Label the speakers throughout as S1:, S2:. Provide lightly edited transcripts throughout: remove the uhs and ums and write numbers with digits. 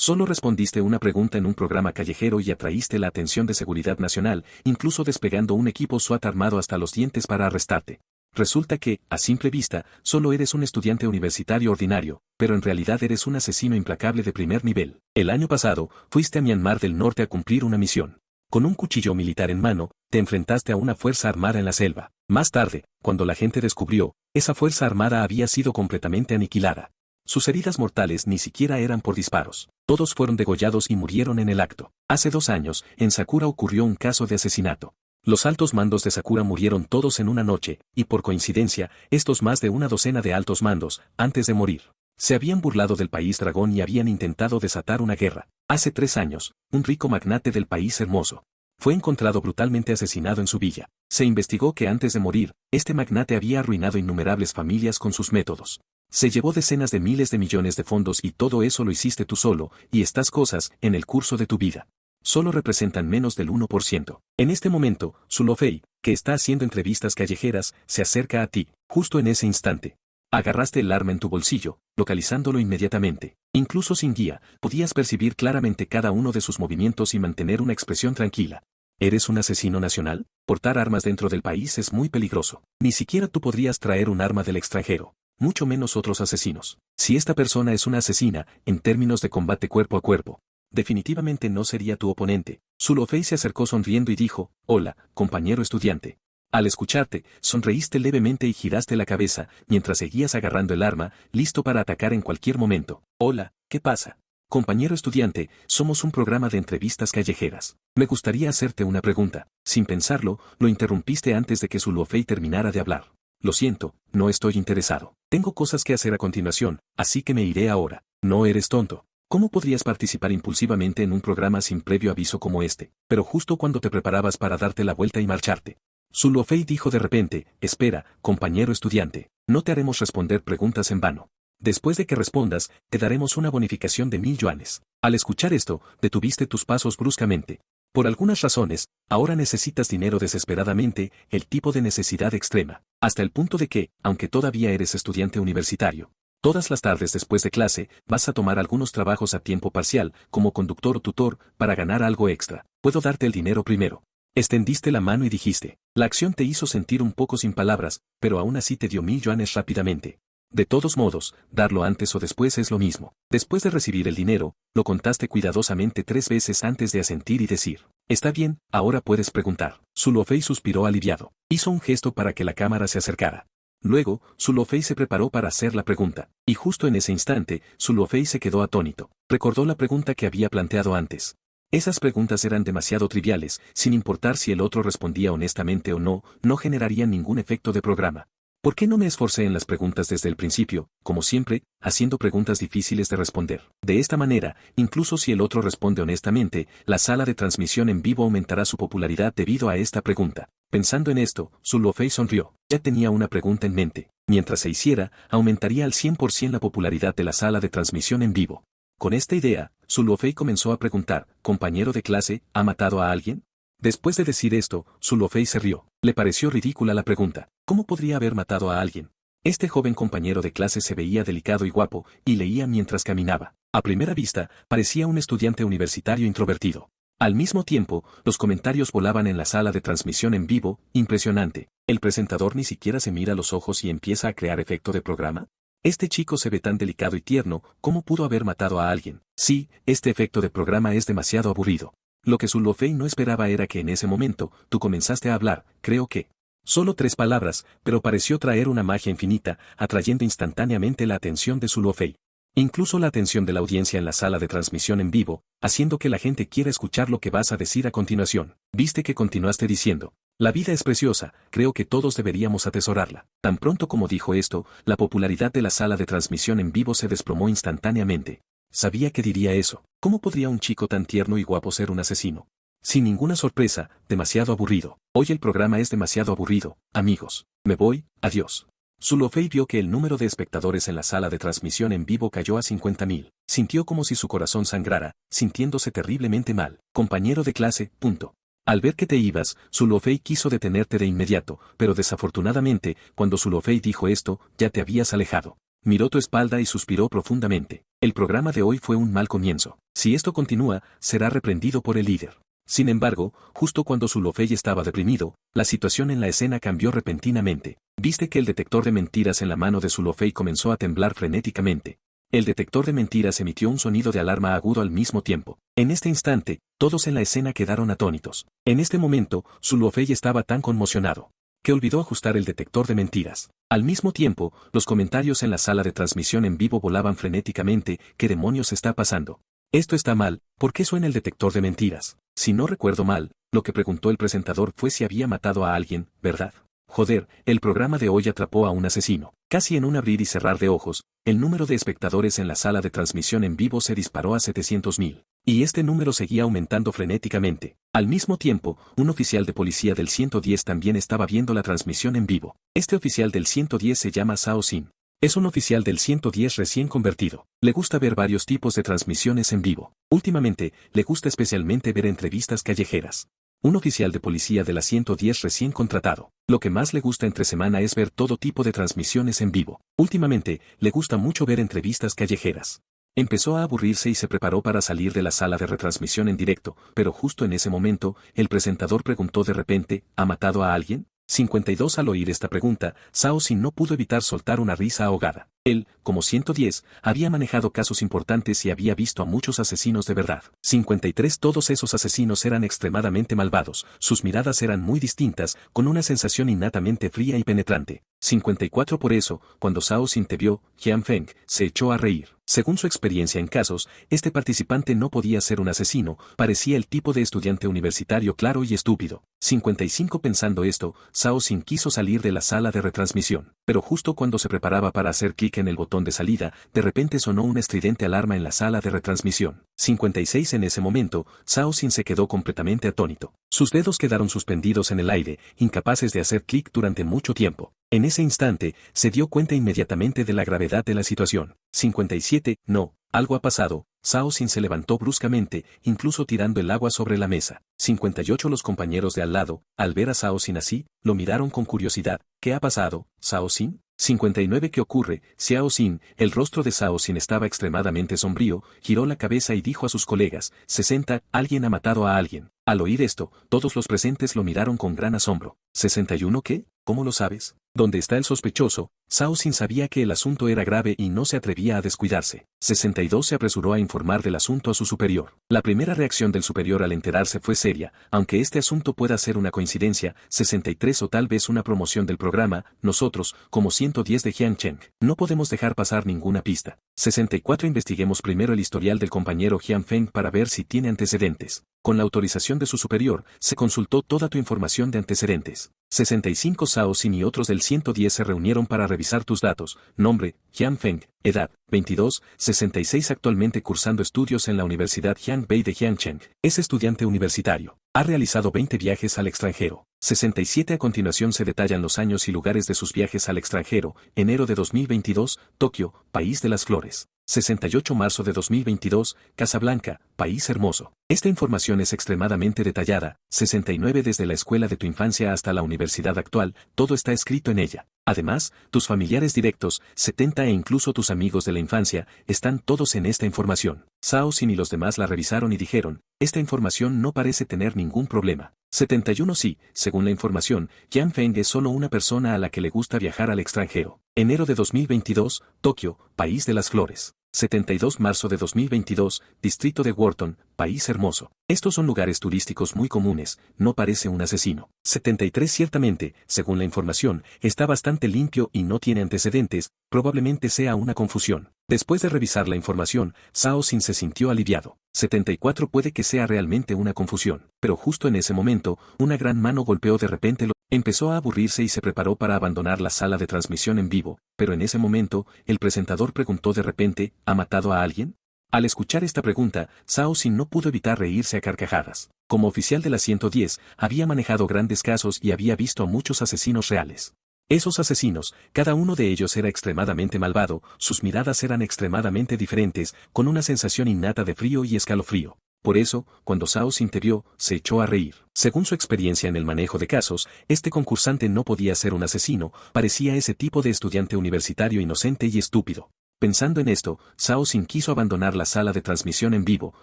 S1: Solo respondiste una pregunta en un programa callejero y atraíste la atención de Seguridad Nacional, incluso desplegando un equipo SWAT armado hasta los dientes para arrestarte. Resulta que, a simple vista, solo eres un estudiante universitario ordinario, pero en realidad eres un asesino implacable de primer nivel. El año pasado, fuiste a Myanmar del Norte a cumplir una misión. Con un cuchillo militar en mano, te enfrentaste a una fuerza armada en la selva. Más tarde, cuando la gente descubrió, esa fuerza armada había sido completamente aniquilada. Sus heridas mortales ni siquiera eran por disparos. Todos fueron degollados y murieron en el acto. Hace 2 años, en Sakura ocurrió un caso de asesinato. Los altos mandos de Sakura murieron todos en una noche, y por coincidencia, estos más de una docena de altos mandos, antes de morir, se habían burlado del país dragón y habían intentado desatar una guerra. Hace 3 años, un rico magnate del país hermoso fue encontrado brutalmente asesinado en su villa. Se investigó que antes de morir, este magnate había arruinado innumerables familias con sus métodos. Se llevó decenas de miles de millones de fondos y todo eso lo hiciste tú solo, y estas cosas, en el curso de tu vida, solo representan menos del 1%. En este momento, Su Fei, que está haciendo entrevistas callejeras, se acerca a ti, justo en ese instante. Agarraste el arma en tu bolsillo, localizándolo inmediatamente. Incluso sin guía, podías percibir claramente cada uno de sus movimientos y mantener una expresión tranquila. ¿Eres un asesino nacional? Portar armas dentro del país es muy peligroso. Ni siquiera tú podrías traer un arma del extranjero, mucho menos otros asesinos. Si esta persona es una asesina, en términos de combate cuerpo a cuerpo, definitivamente no sería tu oponente. Su Fei se acercó sonriendo y dijo, hola, compañero estudiante. Al escucharte, sonreíste levemente y giraste la cabeza, mientras seguías agarrando el arma, listo para atacar en cualquier momento. Hola, ¿qué pasa? Compañero estudiante, somos un programa de entrevistas callejeras. Me gustaría hacerte una pregunta. Sin pensarlo, lo interrumpiste antes de que Su Fei terminara de hablar. Lo siento, no estoy interesado. Tengo cosas que hacer a continuación, así que me iré ahora. No eres tonto. ¿Cómo podrías participar impulsivamente en un programa sin previo aviso como este, pero justo cuando te preparabas para darte la vuelta y marcharte? Su Fei dijo de repente, espera, compañero estudiante, no te haremos responder preguntas en vano. Después de que respondas, te daremos una bonificación de 1000 yuanes. Al escuchar esto, detuviste tus pasos bruscamente. Por algunas razones, ahora necesitas dinero desesperadamente, el tipo de necesidad extrema, hasta el punto de que, aunque todavía eres estudiante universitario, todas las tardes después de clase, vas a tomar algunos trabajos a tiempo parcial, como conductor o tutor, para ganar algo extra. Puedo darte el dinero primero. Extendiste la mano y dijiste. La acción te hizo sentir un poco sin palabras, pero aún así te dio 1000 yuanes rápidamente. De todos modos, darlo antes o después es lo mismo. Después de recibir el dinero, lo contaste cuidadosamente 3 veces antes de asentir y decir. Está bien, ahora puedes preguntar. Su Fei suspiró aliviado. Hizo un gesto para que la cámara se acercara. Luego, Su Fei se preparó para hacer la pregunta. Y justo en ese instante, Su Fei se quedó atónito. Recordó la pregunta que había planteado antes. Esas preguntas eran demasiado triviales, sin importar si el otro respondía honestamente o no, no generarían ningún efecto de programa. ¿Por qué no me esforcé en las preguntas desde el principio, como siempre, haciendo preguntas difíciles de responder? De esta manera, incluso si el otro responde honestamente, la sala de transmisión en vivo aumentará su popularidad debido a esta pregunta. Pensando en esto, Su Fei sonrió. Ya tenía una pregunta en mente. Mientras se hiciera, aumentaría al 100% la popularidad de la sala de transmisión en vivo. Con esta idea, Su Fei comenzó a preguntar, ¿compañero de clase, ha matado a alguien? Después de decir esto, Su Fei se rió. Le pareció ridícula la pregunta. ¿Cómo podría haber matado a alguien? Este joven compañero de clase se veía delicado y guapo, y leía mientras caminaba. A primera vista, parecía un estudiante universitario introvertido. Al mismo tiempo, los comentarios volaban en la sala de transmisión en vivo, impresionante. ¿El presentador ni siquiera se mira a los ojos y empieza a crear efecto de programa? Este chico se ve tan delicado y tierno, ¿cómo pudo haber matado a alguien? Sí, este efecto de programa es demasiado aburrido. Lo que Su Fei no esperaba era que en ese momento, tú comenzaste a hablar, creo que. Solo 3 palabras, pero pareció traer una magia infinita, atrayendo instantáneamente la atención de Su Fei. Incluso la atención de la audiencia en la sala de transmisión en vivo, haciendo que la gente quiera escuchar lo que vas a decir a continuación. Viste que continuaste diciendo. La vida es preciosa, creo que todos deberíamos atesorarla. Tan pronto como dijo esto, la popularidad de la sala de transmisión en vivo se desplomó instantáneamente. Sabía que diría eso. ¿Cómo podría un chico tan tierno y guapo ser un asesino? Sin ninguna sorpresa, demasiado aburrido. Hoy el programa es demasiado aburrido, amigos. Me voy, adiós. Su Fei vio que el número de espectadores en la sala de transmisión en vivo cayó a 50.000. Sintió como si su corazón sangrara, sintiéndose terriblemente mal. Compañero de clase, punto. Al ver que te ibas, Su Fei quiso detenerte de inmediato, pero desafortunadamente, cuando Su Fei dijo esto, ya te habías alejado. Miró tu espalda y suspiró profundamente. El programa de hoy fue un mal comienzo. Si esto continúa, será reprendido por el líder. Sin embargo, justo cuando Zulofey estaba deprimido, la situación en la escena cambió repentinamente. Viste que el detector de mentiras en la mano de Zulofey comenzó a temblar frenéticamente. El detector de mentiras emitió un sonido de alarma agudo al mismo tiempo. En este instante, todos en la escena quedaron atónitos. En este momento, Zulofey estaba tan conmocionado que olvidó ajustar el detector de mentiras. Al mismo tiempo, los comentarios en la sala de transmisión en vivo volaban frenéticamente. ¿Qué demonios está pasando? Esto está mal, ¿por qué suena el detector de mentiras? Si no recuerdo mal, lo que preguntó el presentador fue si había matado a alguien, ¿verdad? Joder, el programa de hoy atrapó a un asesino. Casi en un abrir y cerrar de ojos, el número de espectadores en la sala de transmisión en vivo se disparó a 700.000. Y este número seguía aumentando frenéticamente. Al mismo tiempo, un oficial de policía del 110 también estaba viendo la transmisión en vivo. Este oficial del 110 se llama Zhao Xin. Es un oficial del 110 recién convertido. Le gusta ver varios tipos de transmisiones en vivo. Últimamente, le gusta especialmente ver entrevistas callejeras. Un oficial de policía de la 110 recién contratado. Lo que más le gusta entre semana es ver todo tipo de transmisiones en vivo. Últimamente, le gusta mucho ver entrevistas callejeras. Empezó a aburrirse y se preparó para salir de la sala de retransmisión en directo, pero justo en ese momento, el presentador preguntó de repente, ¿ha matado a alguien? 52. Al oír esta pregunta, Zhao Xin no pudo evitar soltar una risa ahogada. Él, como 110, había manejado casos importantes y había visto a muchos asesinos de verdad. 53. Todos esos asesinos eran extremadamente malvados, sus miradas eran muy distintas, con una sensación innatamente fría y penetrante. 54. Por eso, cuando Zhao Xin te vio, Jian Feng se echó a reír. Según su experiencia en casos, este participante no podía ser un asesino, parecía el tipo de estudiante universitario claro y estúpido. 55. Pensando esto, Zhao Xin quiso salir de la sala de retransmisión, pero justo cuando se preparaba para hacer clic en el botón de salida, de repente sonó una estridente alarma en la sala de retransmisión. 56. En ese momento, Zhao Xin se quedó completamente atónito. Sus dedos quedaron suspendidos en el aire, incapaces de hacer clic durante mucho tiempo. En ese instante, se dio cuenta inmediatamente de la gravedad de la situación. 57. No, algo ha pasado. Zhao Xin se levantó bruscamente, incluso tirando el agua sobre la mesa. 58. Los compañeros de al lado, al ver a Zhao Xin así, lo miraron con curiosidad. ¿Qué ha pasado, Zhao Xin? 59. ¿Qué ocurre, Zhao Xin? El rostro de Zhao Xin estaba extremadamente sombrío, giró la cabeza y dijo a sus colegas, 60. Alguien ha matado a alguien. Al oír esto, todos los presentes lo miraron con gran asombro. 61. ¿Qué? ¿Cómo lo sabes? ¿Dónde está el sospechoso? Zhao Xin sabía que el asunto era grave y no se atrevía a descuidarse. 62. Se apresuró a informar del asunto a su superior. La primera reacción del superior al enterarse fue seria, aunque este asunto pueda ser una coincidencia. 63. O tal vez una promoción del programa. Nosotros, como 110 de Jian Cheng, no podemos dejar pasar ninguna pista. 64. Investiguemos primero el historial del compañero Jian Feng para ver si tiene antecedentes. Con la autorización de su superior, se consultó toda tu información de antecedentes. 65. Zhao Xin y otros del 110 se reunieron para revisar tus datos. Nombre, Jian Feng. Edad, 22. 66. Actualmente cursando estudios en la Universidad Jiangbei de Jiangcheng. Es estudiante universitario. Ha realizado 20 viajes al extranjero. 67. A continuación se detallan los años y lugares de sus viajes al extranjero. Enero de 2022, Tokio, País de las Flores. 68. Marzo de 2022, Casablanca, País Hermoso. Esta información es extremadamente detallada. 69. Desde la escuela de tu infancia hasta la universidad actual, todo está escrito en ella. Además, tus familiares directos, 70 e incluso tus amigos de la infancia, están todos en esta información. Zhao Xin y los demás la revisaron y dijeron, esta información no parece tener ningún problema. 71. Sí, según la información, Jian Feng es solo una persona a la que le gusta viajar al extranjero. Enero de 2022, Tokio, País de las Flores. 72. Marzo de 2022, Distrito de Wharton, País Hermoso. Estos son lugares turísticos muy comunes, no parece un asesino. 73. Ciertamente, según la información, está bastante limpio y no tiene antecedentes, probablemente sea una confusión. Después de revisar la información, Zhao Xin se sintió aliviado. 74. Puede que sea realmente una confusión, pero justo en ese momento, una gran mano golpeó de repente lo... Empezó a aburrirse y se preparó para abandonar la sala de transmisión en vivo, pero en ese momento, el presentador preguntó de repente, ¿ha matado a alguien? Al escuchar esta pregunta, Zhao Xin no pudo evitar reírse a carcajadas. Como oficial de la 110, había manejado grandes casos y había visto a muchos asesinos reales. Esos asesinos, cada uno de ellos era extremadamente malvado, sus miradas eran extremadamente diferentes, con una sensación innata de frío y escalofrío. Por eso, cuando Zhao Xin te vio, se echó a reír. Según su experiencia en el manejo de casos, este concursante no podía ser un asesino, parecía ese tipo de estudiante universitario inocente y estúpido. Pensando en esto, Zhao Xin quiso abandonar la sala de transmisión en vivo,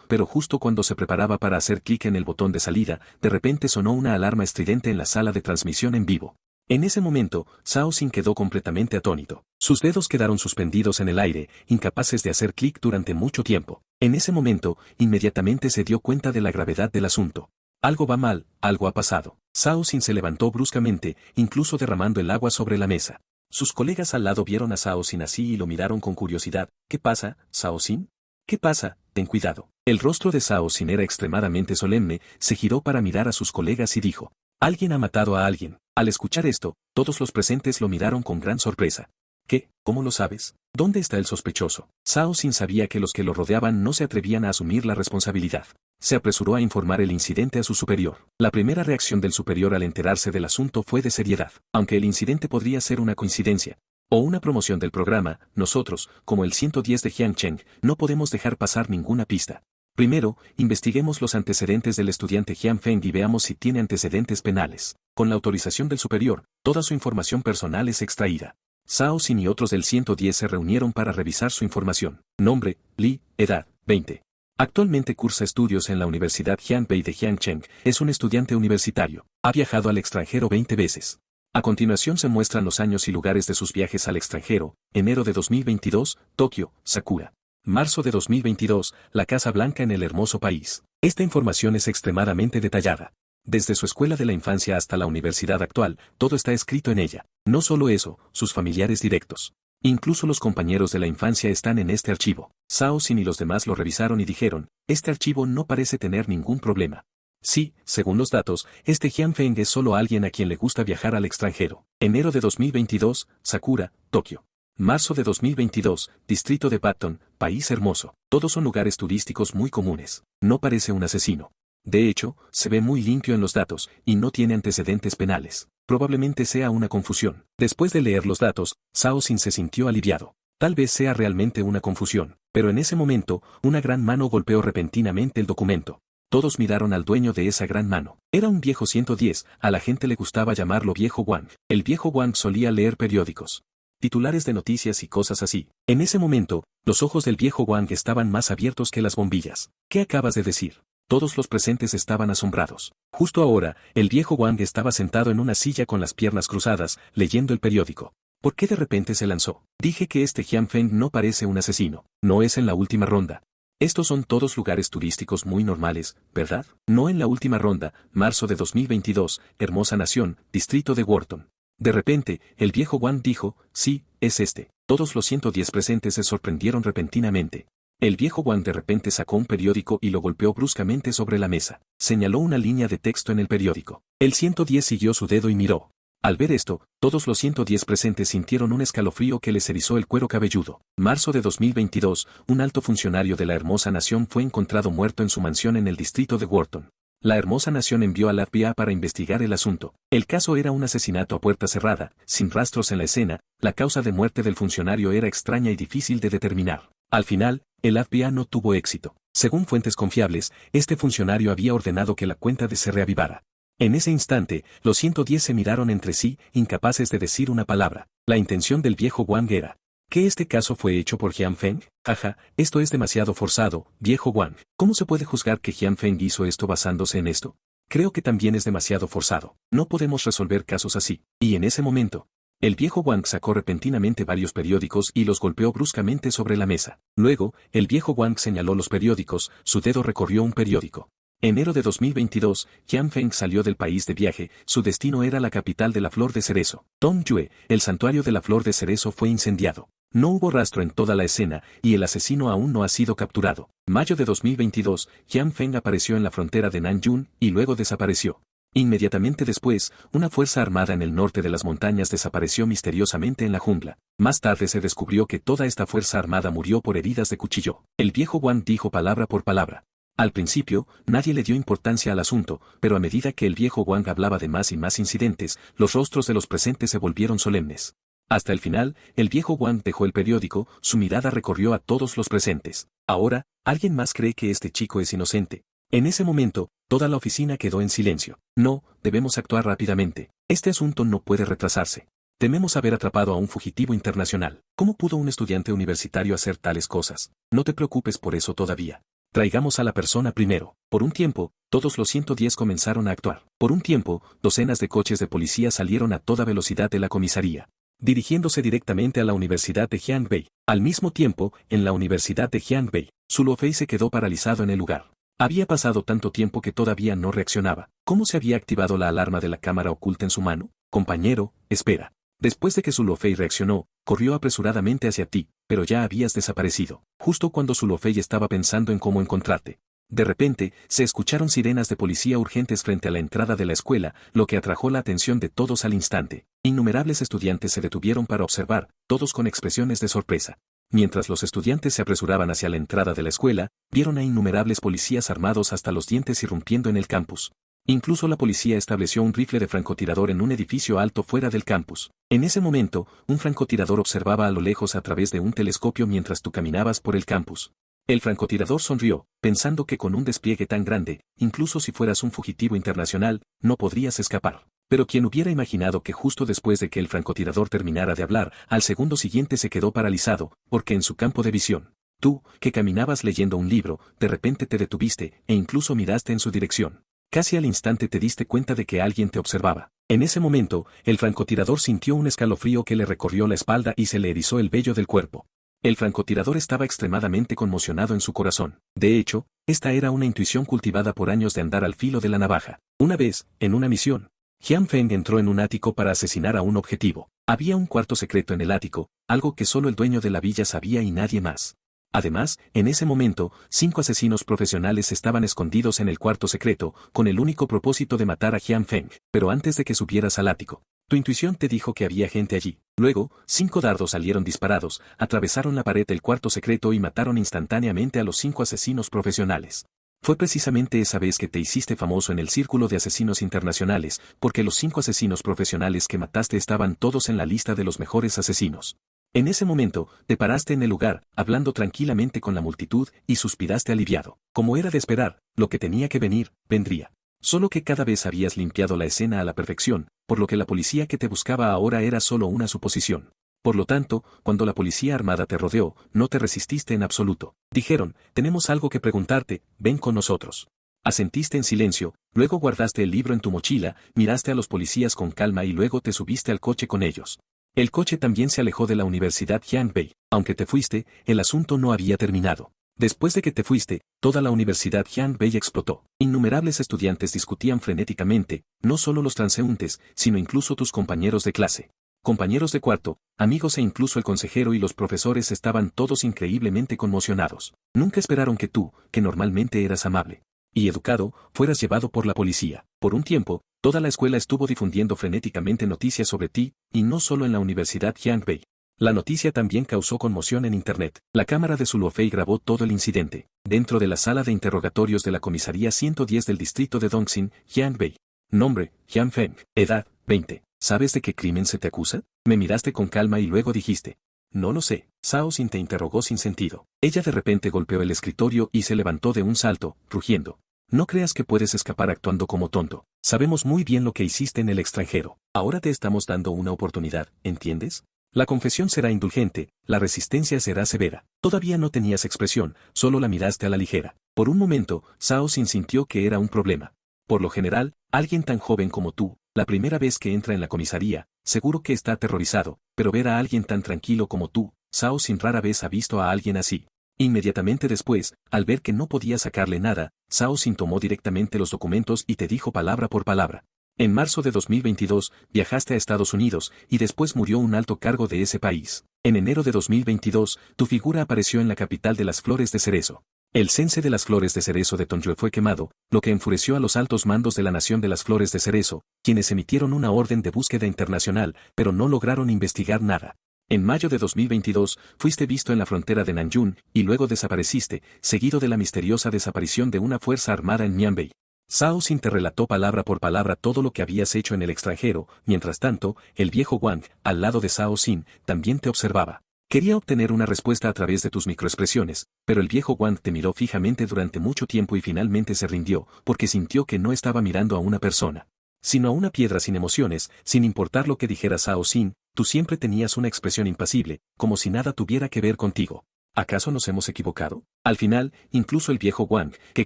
S1: pero justo cuando se preparaba para hacer clic en el botón de salida, de repente sonó una alarma estridente en la sala de transmisión en vivo. En ese momento, Zhao Xin quedó completamente atónito. Sus dedos quedaron suspendidos en el aire, incapaces de hacer clic durante mucho tiempo. En ese momento, inmediatamente se dio cuenta de la gravedad del asunto. Algo va mal, algo ha pasado. Zhao Xin se levantó bruscamente, incluso derramando el agua sobre la mesa. Sus colegas al lado vieron a Zhao Xin así y lo miraron con curiosidad. ¿Qué pasa, Zhao Xin? ¿Qué pasa? Ten cuidado. El rostro de Zhao Xin era extremadamente solemne, se giró para mirar a sus colegas y dijo: alguien ha matado a alguien. Al escuchar esto, todos los presentes lo miraron con gran sorpresa. ¿Qué? ¿Cómo lo sabes? ¿Dónde está el sospechoso? Zhao Xin sabía que los que lo rodeaban no se atrevían a asumir la responsabilidad. Se apresuró a informar el incidente a su superior. La primera reacción del superior al enterarse del asunto fue de seriedad. Aunque el incidente podría ser una coincidencia o una promoción del programa, nosotros, como el 110 de Jiang Cheng, no podemos dejar pasar ninguna pista. Primero, investiguemos los antecedentes del estudiante Jiang Feng y veamos si tiene antecedentes penales. Con la autorización del superior, toda su información personal es extraída. Zhao Xin y otros del 110 se reunieron para revisar su información. Nombre: Li, edad, 20. Actualmente cursa estudios en la Universidad Jianpei de Jiangcheng, es un estudiante universitario. Ha viajado al extranjero 20 veces. A continuación se muestran los años y lugares de sus viajes al extranjero: enero de 2022, Tokio, Sakura. Marzo de 2022, la Casa Blanca en el hermoso país. Esta información es extremadamente detallada. Desde su escuela de la infancia hasta la universidad actual, todo está escrito en ella. No solo eso, sus familiares directos. Incluso los compañeros de la infancia están en este archivo. Zhao Xin y los demás lo revisaron y dijeron: este archivo no parece tener ningún problema. Sí, según los datos, este Jiang Feng es solo alguien a quien le gusta viajar al extranjero. Enero de 2022, Sakura, Tokio. Marzo de 2022, distrito de Patton, país hermoso. Todos son lugares turísticos muy comunes. No parece un asesino. De hecho, se ve muy limpio en los datos, y no tiene antecedentes penales. Probablemente sea una confusión. Después de leer los datos, Zhao Xin se sintió aliviado. Tal vez sea realmente una confusión, pero en ese momento, una gran mano golpeó repentinamente el documento. Todos miraron al dueño de esa gran mano. Era un viejo 110, a la gente le gustaba llamarlo viejo Wang. El viejo Wang solía leer periódicos, titulares de noticias y cosas así. En ese momento, los ojos del viejo Wang estaban más abiertos que las bombillas. ¿Qué acabas de decir? Todos los presentes estaban asombrados. Justo ahora, el viejo Wang estaba sentado en una silla con las piernas cruzadas, leyendo el periódico. ¿Por qué de repente se lanzó? Dije que este Jiang Feng no parece un asesino. No es en la última ronda. Estos son todos lugares turísticos muy normales, ¿verdad? No en la última ronda, marzo de 2022, hermosa nación, distrito de Wharton. De repente, el viejo Wang dijo: sí, es este. Todos los 110 presentes se sorprendieron repentinamente. El viejo Wang de repente sacó un periódico y lo golpeó bruscamente sobre la mesa. Señaló una línea de texto en el periódico. El 110 siguió su dedo y miró. Al ver esto, todos los 110 presentes sintieron un escalofrío que les erizó el cuero cabelludo. Marzo de 2022, un alto funcionario de la hermosa nación fue encontrado muerto en su mansión en el distrito de Wharton. La hermosa nación envió al FBI para investigar el asunto. El caso era un asesinato a puerta cerrada, sin rastros en la escena. La causa de muerte del funcionario era extraña y difícil de determinar. Al final, el FBI no tuvo éxito. Según fuentes confiables, este funcionario había ordenado que la cuenta se reavivara. En ese instante, los 110 se miraron entre sí, incapaces de decir una palabra. La intención del viejo Wang era ¿que este caso fue hecho por Jiang Feng? Jaja, esto es demasiado forzado, viejo Wang. ¿Cómo se puede juzgar que Jiang Feng hizo esto basándose en esto? Creo que también es demasiado forzado. No podemos resolver casos así. Y en ese momento, el viejo Wang sacó repentinamente varios periódicos y los golpeó bruscamente sobre la mesa. Luego, el viejo Wang señaló los periódicos, su dedo recorrió un periódico. Enero de 2022, Jiang Feng salió del país de viaje, su destino era la capital de la flor de cerezo. Dongyue, el santuario de la flor de cerezo fue incendiado. No hubo rastro en toda la escena, y el asesino aún no ha sido capturado. Mayo de 2022, Jiang Feng apareció en la frontera de Nanjun, y luego desapareció. Inmediatamente después, una fuerza armada en el norte de las montañas desapareció misteriosamente en la jungla. Más tarde se descubrió que toda esta fuerza armada murió por heridas de cuchillo. El viejo Wang dijo palabra por palabra. Al principio, nadie le dio importancia al asunto, pero a medida que el viejo Wang hablaba de más y más incidentes, los rostros de los presentes se volvieron solemnes. Hasta el final, el viejo Wang dejó el periódico, su mirada recorrió a todos los presentes. Ahora, ¿alguien más cree que este chico es inocente? En ese momento, toda la oficina quedó en silencio. No, debemos actuar rápidamente. Este asunto no puede retrasarse. Tememos haber atrapado a un fugitivo internacional. ¿Cómo pudo un estudiante universitario hacer tales cosas? No te preocupes por eso todavía. Traigamos a la persona primero. Por un tiempo, todos los 110 comenzaron a actuar. Por un tiempo, docenas de coches de policía salieron a toda velocidad de la comisaría, dirigiéndose directamente a la Universidad de Jiangbei. Al mismo tiempo, en la Universidad de Jiangbei, Zulofei se quedó paralizado en el lugar. Había pasado tanto tiempo que todavía no reaccionaba. ¿Cómo se había activado la alarma de la cámara oculta en su mano? Compañero, espera. Después de que Zulofei reaccionó, corrió apresuradamente hacia ti, pero ya habías desaparecido. Justo cuando Zulofei estaba pensando en cómo encontrarte. De repente, se escucharon sirenas de policía urgentes frente a la entrada de la escuela, lo que atrajo la atención de todos al instante. Innumerables estudiantes se detuvieron para observar, todos con expresiones de sorpresa. Mientras los estudiantes se apresuraban hacia la entrada de la escuela, vieron a innumerables policías armados hasta los dientes irrumpiendo en el campus. Incluso la policía estableció un rifle de francotirador en un edificio alto fuera del campus. En ese momento, un francotirador observaba a lo lejos a través de un telescopio mientras tú caminabas por el campus. El francotirador sonrió, pensando que con un despliegue tan grande, incluso si fueras un fugitivo internacional, no podrías escapar. Pero quien hubiera imaginado que justo después de que el francotirador terminara de hablar, al segundo siguiente se quedó paralizado, porque en su campo de visión, tú, que caminabas leyendo un libro, de repente te detuviste, e incluso miraste en su dirección. Casi al instante te diste cuenta de que alguien te observaba. En ese momento, el francotirador sintió un escalofrío que le recorrió la espalda y se le erizó el vello del cuerpo. El francotirador estaba extremadamente conmocionado en su corazón. De hecho, esta era una intuición cultivada por años de andar al filo de la navaja. Una vez, en una misión, Jian Feng entró en un ático para asesinar a un objetivo. Había un cuarto secreto en el ático, algo que solo el dueño de la villa sabía y nadie más. Además, en ese momento, 5 asesinos profesionales estaban escondidos en el cuarto secreto, con el único propósito de matar a Jian Feng. Pero antes de que subieras al ático, tu intuición te dijo que había gente allí. Luego, 5 dardos salieron disparados, atravesaron la pared del cuarto secreto y mataron instantáneamente a los 5 asesinos profesionales. Fue precisamente esa vez que te hiciste famoso en el círculo de asesinos internacionales, porque los 5 asesinos profesionales que mataste estaban todos en la lista de los mejores asesinos. En ese momento, te paraste en el lugar, hablando tranquilamente con la multitud, y suspiraste aliviado. Como era de esperar, lo que tenía que venir, vendría. Solo que cada vez habías limpiado la escena a la perfección, por lo que la policía que te buscaba ahora era solo una suposición. Por lo tanto, cuando la policía armada te rodeó, no te resististe en absoluto. Dijeron, tenemos algo que preguntarte, ven con nosotros. Asentiste en silencio, luego guardaste el libro en tu mochila, miraste a los policías con calma y luego te subiste al coche con ellos. El coche también se alejó de la Universidad Jiangbei. Aunque te fuiste, el asunto no había terminado. Después de que te fuiste, toda la Universidad Jiangbei explotó. Innumerables estudiantes discutían frenéticamente, no solo los transeúntes, sino incluso tus compañeros de clase. Compañeros de cuarto, amigos e incluso el consejero y los profesores estaban todos increíblemente conmocionados. Nunca esperaron que tú, que normalmente eras amable y educado, fueras llevado por la policía. Por un tiempo, toda la escuela estuvo difundiendo frenéticamente noticias sobre ti, y no solo en la Universidad Jiangbei. La noticia también causó conmoción en Internet. La cámara de Zulofei grabó todo el incidente, dentro de la sala de interrogatorios de la comisaría 110 del distrito de Dongxing, Jiangbei. Nombre, Jian Feng. Edad, 20. ¿Sabes de qué crimen se te acusa? Me miraste con calma y luego dijiste. No lo sé. Zhao Xin te interrogó sin sentido. Ella de repente golpeó el escritorio y se levantó de un salto, rugiendo. No creas que puedes escapar actuando como tonto. Sabemos muy bien lo que hiciste en el extranjero. Ahora te estamos dando una oportunidad, ¿entiendes? La confesión será indulgente, la resistencia será severa. Todavía no tenías expresión, solo la miraste a la ligera. Por un momento, Zhao Xin sintió que era un problema. Por lo general, alguien tan joven como tú, la primera vez que entra en la comisaría, seguro que está aterrorizado, pero ver a alguien tan tranquilo como tú, Zhao Xin rara vez ha visto a alguien así. Inmediatamente después, al ver que no podía sacarle nada, Zhao Xin tomó directamente los documentos y te dijo palabra por palabra. En marzo de 2022, viajaste a Estados Unidos y después murió un alto cargo de ese país. En enero de 2022, tu figura apareció en la capital de las flores de cerezo. El cense de las flores de cerezo de Tongyue fue quemado, lo que enfureció a los altos mandos de la nación de las flores de cerezo, quienes emitieron una orden de búsqueda internacional, pero no lograron investigar nada. En mayo de 2022, fuiste visto en la frontera de Nanjun, y luego desapareciste, seguido de la misteriosa desaparición de una fuerza armada en Mianbei. Zhao Xin te relató palabra por palabra todo lo que habías hecho en el extranjero, mientras tanto, el viejo Wang, al lado de Zhao Xin, también te observaba. Quería obtener una respuesta a través de tus microexpresiones, pero el viejo Wang te miró fijamente durante mucho tiempo y finalmente se rindió, porque sintió que no estaba mirando a una persona, sino a una piedra sin emociones, sin importar lo que dijera Zhao Xin. Tú siempre tenías una expresión impasible, como si nada tuviera que ver contigo. ¿Acaso nos hemos equivocado? Al final, incluso el viejo Wang, que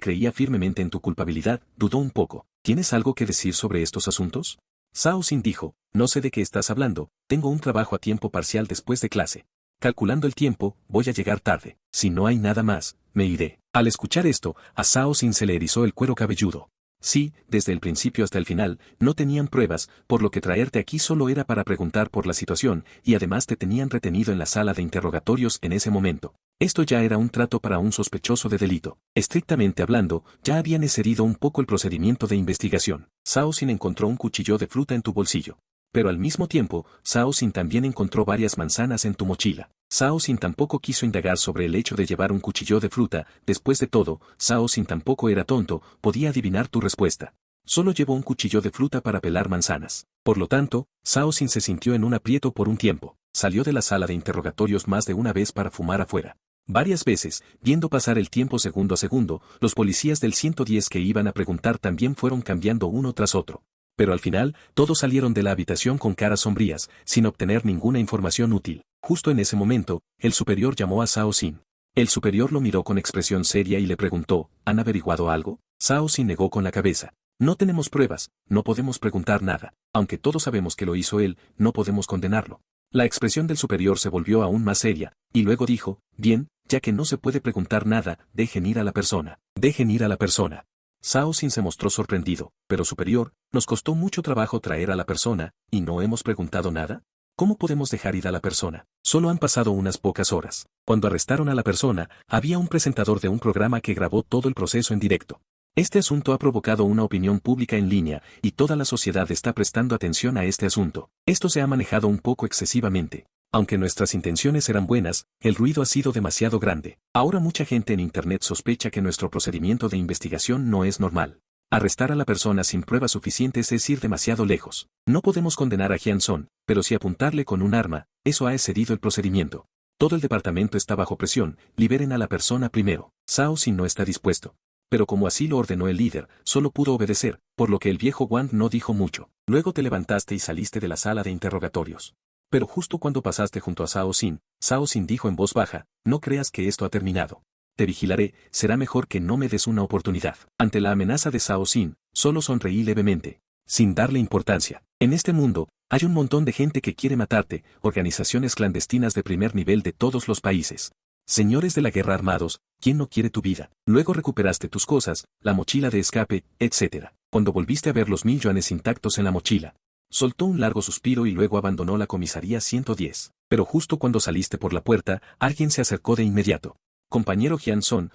S1: creía firmemente en tu culpabilidad, dudó un poco. ¿Tienes algo que decir sobre estos asuntos? Zhao Xin dijo, no sé de qué estás hablando, tengo un trabajo a tiempo parcial después de clase. Calculando el tiempo, voy a llegar tarde. Si no hay nada más, me iré. Al escuchar esto, a Zhao Xin se le erizó el cuero cabelludo. Sí, desde el principio hasta el final, no tenían pruebas, por lo que traerte aquí solo era para preguntar por la situación, y además te tenían retenido en la sala de interrogatorios en ese momento. Esto ya era un trato para un sospechoso de delito. Estrictamente hablando, ya habían excedido un poco el procedimiento de investigación. Zhao Xin encontró un cuchillo de fruta en tu bolsillo. Pero al mismo tiempo, Zhao Xin también encontró varias manzanas en tu mochila. Zhao Xin tampoco quiso indagar sobre el hecho de llevar un cuchillo de fruta, después de todo, Zhao Xin tampoco era tonto, podía adivinar tu respuesta. Solo llevó un cuchillo de fruta para pelar manzanas. Por lo tanto, Zhao Xin se sintió en un aprieto por un tiempo. Salió de la sala de interrogatorios más de una vez para fumar afuera. Varias veces, viendo pasar el tiempo segundo a segundo, los policías del 110 que iban a preguntar también fueron cambiando uno tras otro. Pero al final, todos salieron de la habitación con caras sombrías, sin obtener ninguna información útil. Justo en ese momento, el superior llamó a Zhao Xin. El superior lo miró con expresión seria y le preguntó, ¿han averiguado algo? Zhao Xin negó con la cabeza. No tenemos pruebas, no podemos preguntar nada. Aunque todos sabemos que lo hizo él, no podemos condenarlo. La expresión del superior se volvió aún más seria, y luego dijo, bien, ya que no se puede preguntar nada, dejen ir a la persona. Dejen ir a la persona. Zhao Xin se mostró sorprendido, pero superior, nos costó mucho trabajo traer a la persona, ¿y no hemos preguntado nada? ¿Cómo podemos dejar ir a la persona? Solo han pasado unas pocas horas. Cuando arrestaron a la persona, había un presentador de un programa que grabó todo el proceso en directo. Este asunto ha provocado una opinión pública en línea, y toda la sociedad está prestando atención a este asunto. Esto se ha manejado un poco excesivamente. Aunque nuestras intenciones eran buenas, el ruido ha sido demasiado grande. Ahora mucha gente en Internet sospecha que nuestro procedimiento de investigación no es normal. Arrestar a la persona sin pruebas suficientes es ir demasiado lejos. No podemos condenar a Jian Son, pero si apuntarle con un arma, eso ha excedido el procedimiento. Todo el departamento está bajo presión, liberen a la persona primero. Zhao Xin no está dispuesto. Pero como así lo ordenó el líder, solo pudo obedecer, por lo que el viejo Wang no dijo mucho. Luego te levantaste y saliste de la sala de interrogatorios. Pero justo cuando pasaste junto a Zhao Xin dijo en voz baja, no creas que esto ha terminado. Te vigilaré, será mejor que no me des una oportunidad. Ante la amenaza de Zhao Xin, solo sonreí levemente, sin darle importancia. En este mundo, hay un montón de gente que quiere matarte, organizaciones clandestinas de primer nivel de todos los países. Señores de la guerra armados, ¿quién no quiere tu vida? Luego recuperaste tus cosas, la mochila de escape, etc. Cuando volviste a ver los 1000 yuanes intactos en la mochila. Soltó un largo suspiro y luego abandonó la comisaría 110. Pero justo cuando saliste por la puerta, alguien se acercó de inmediato. Compañero Jian Son,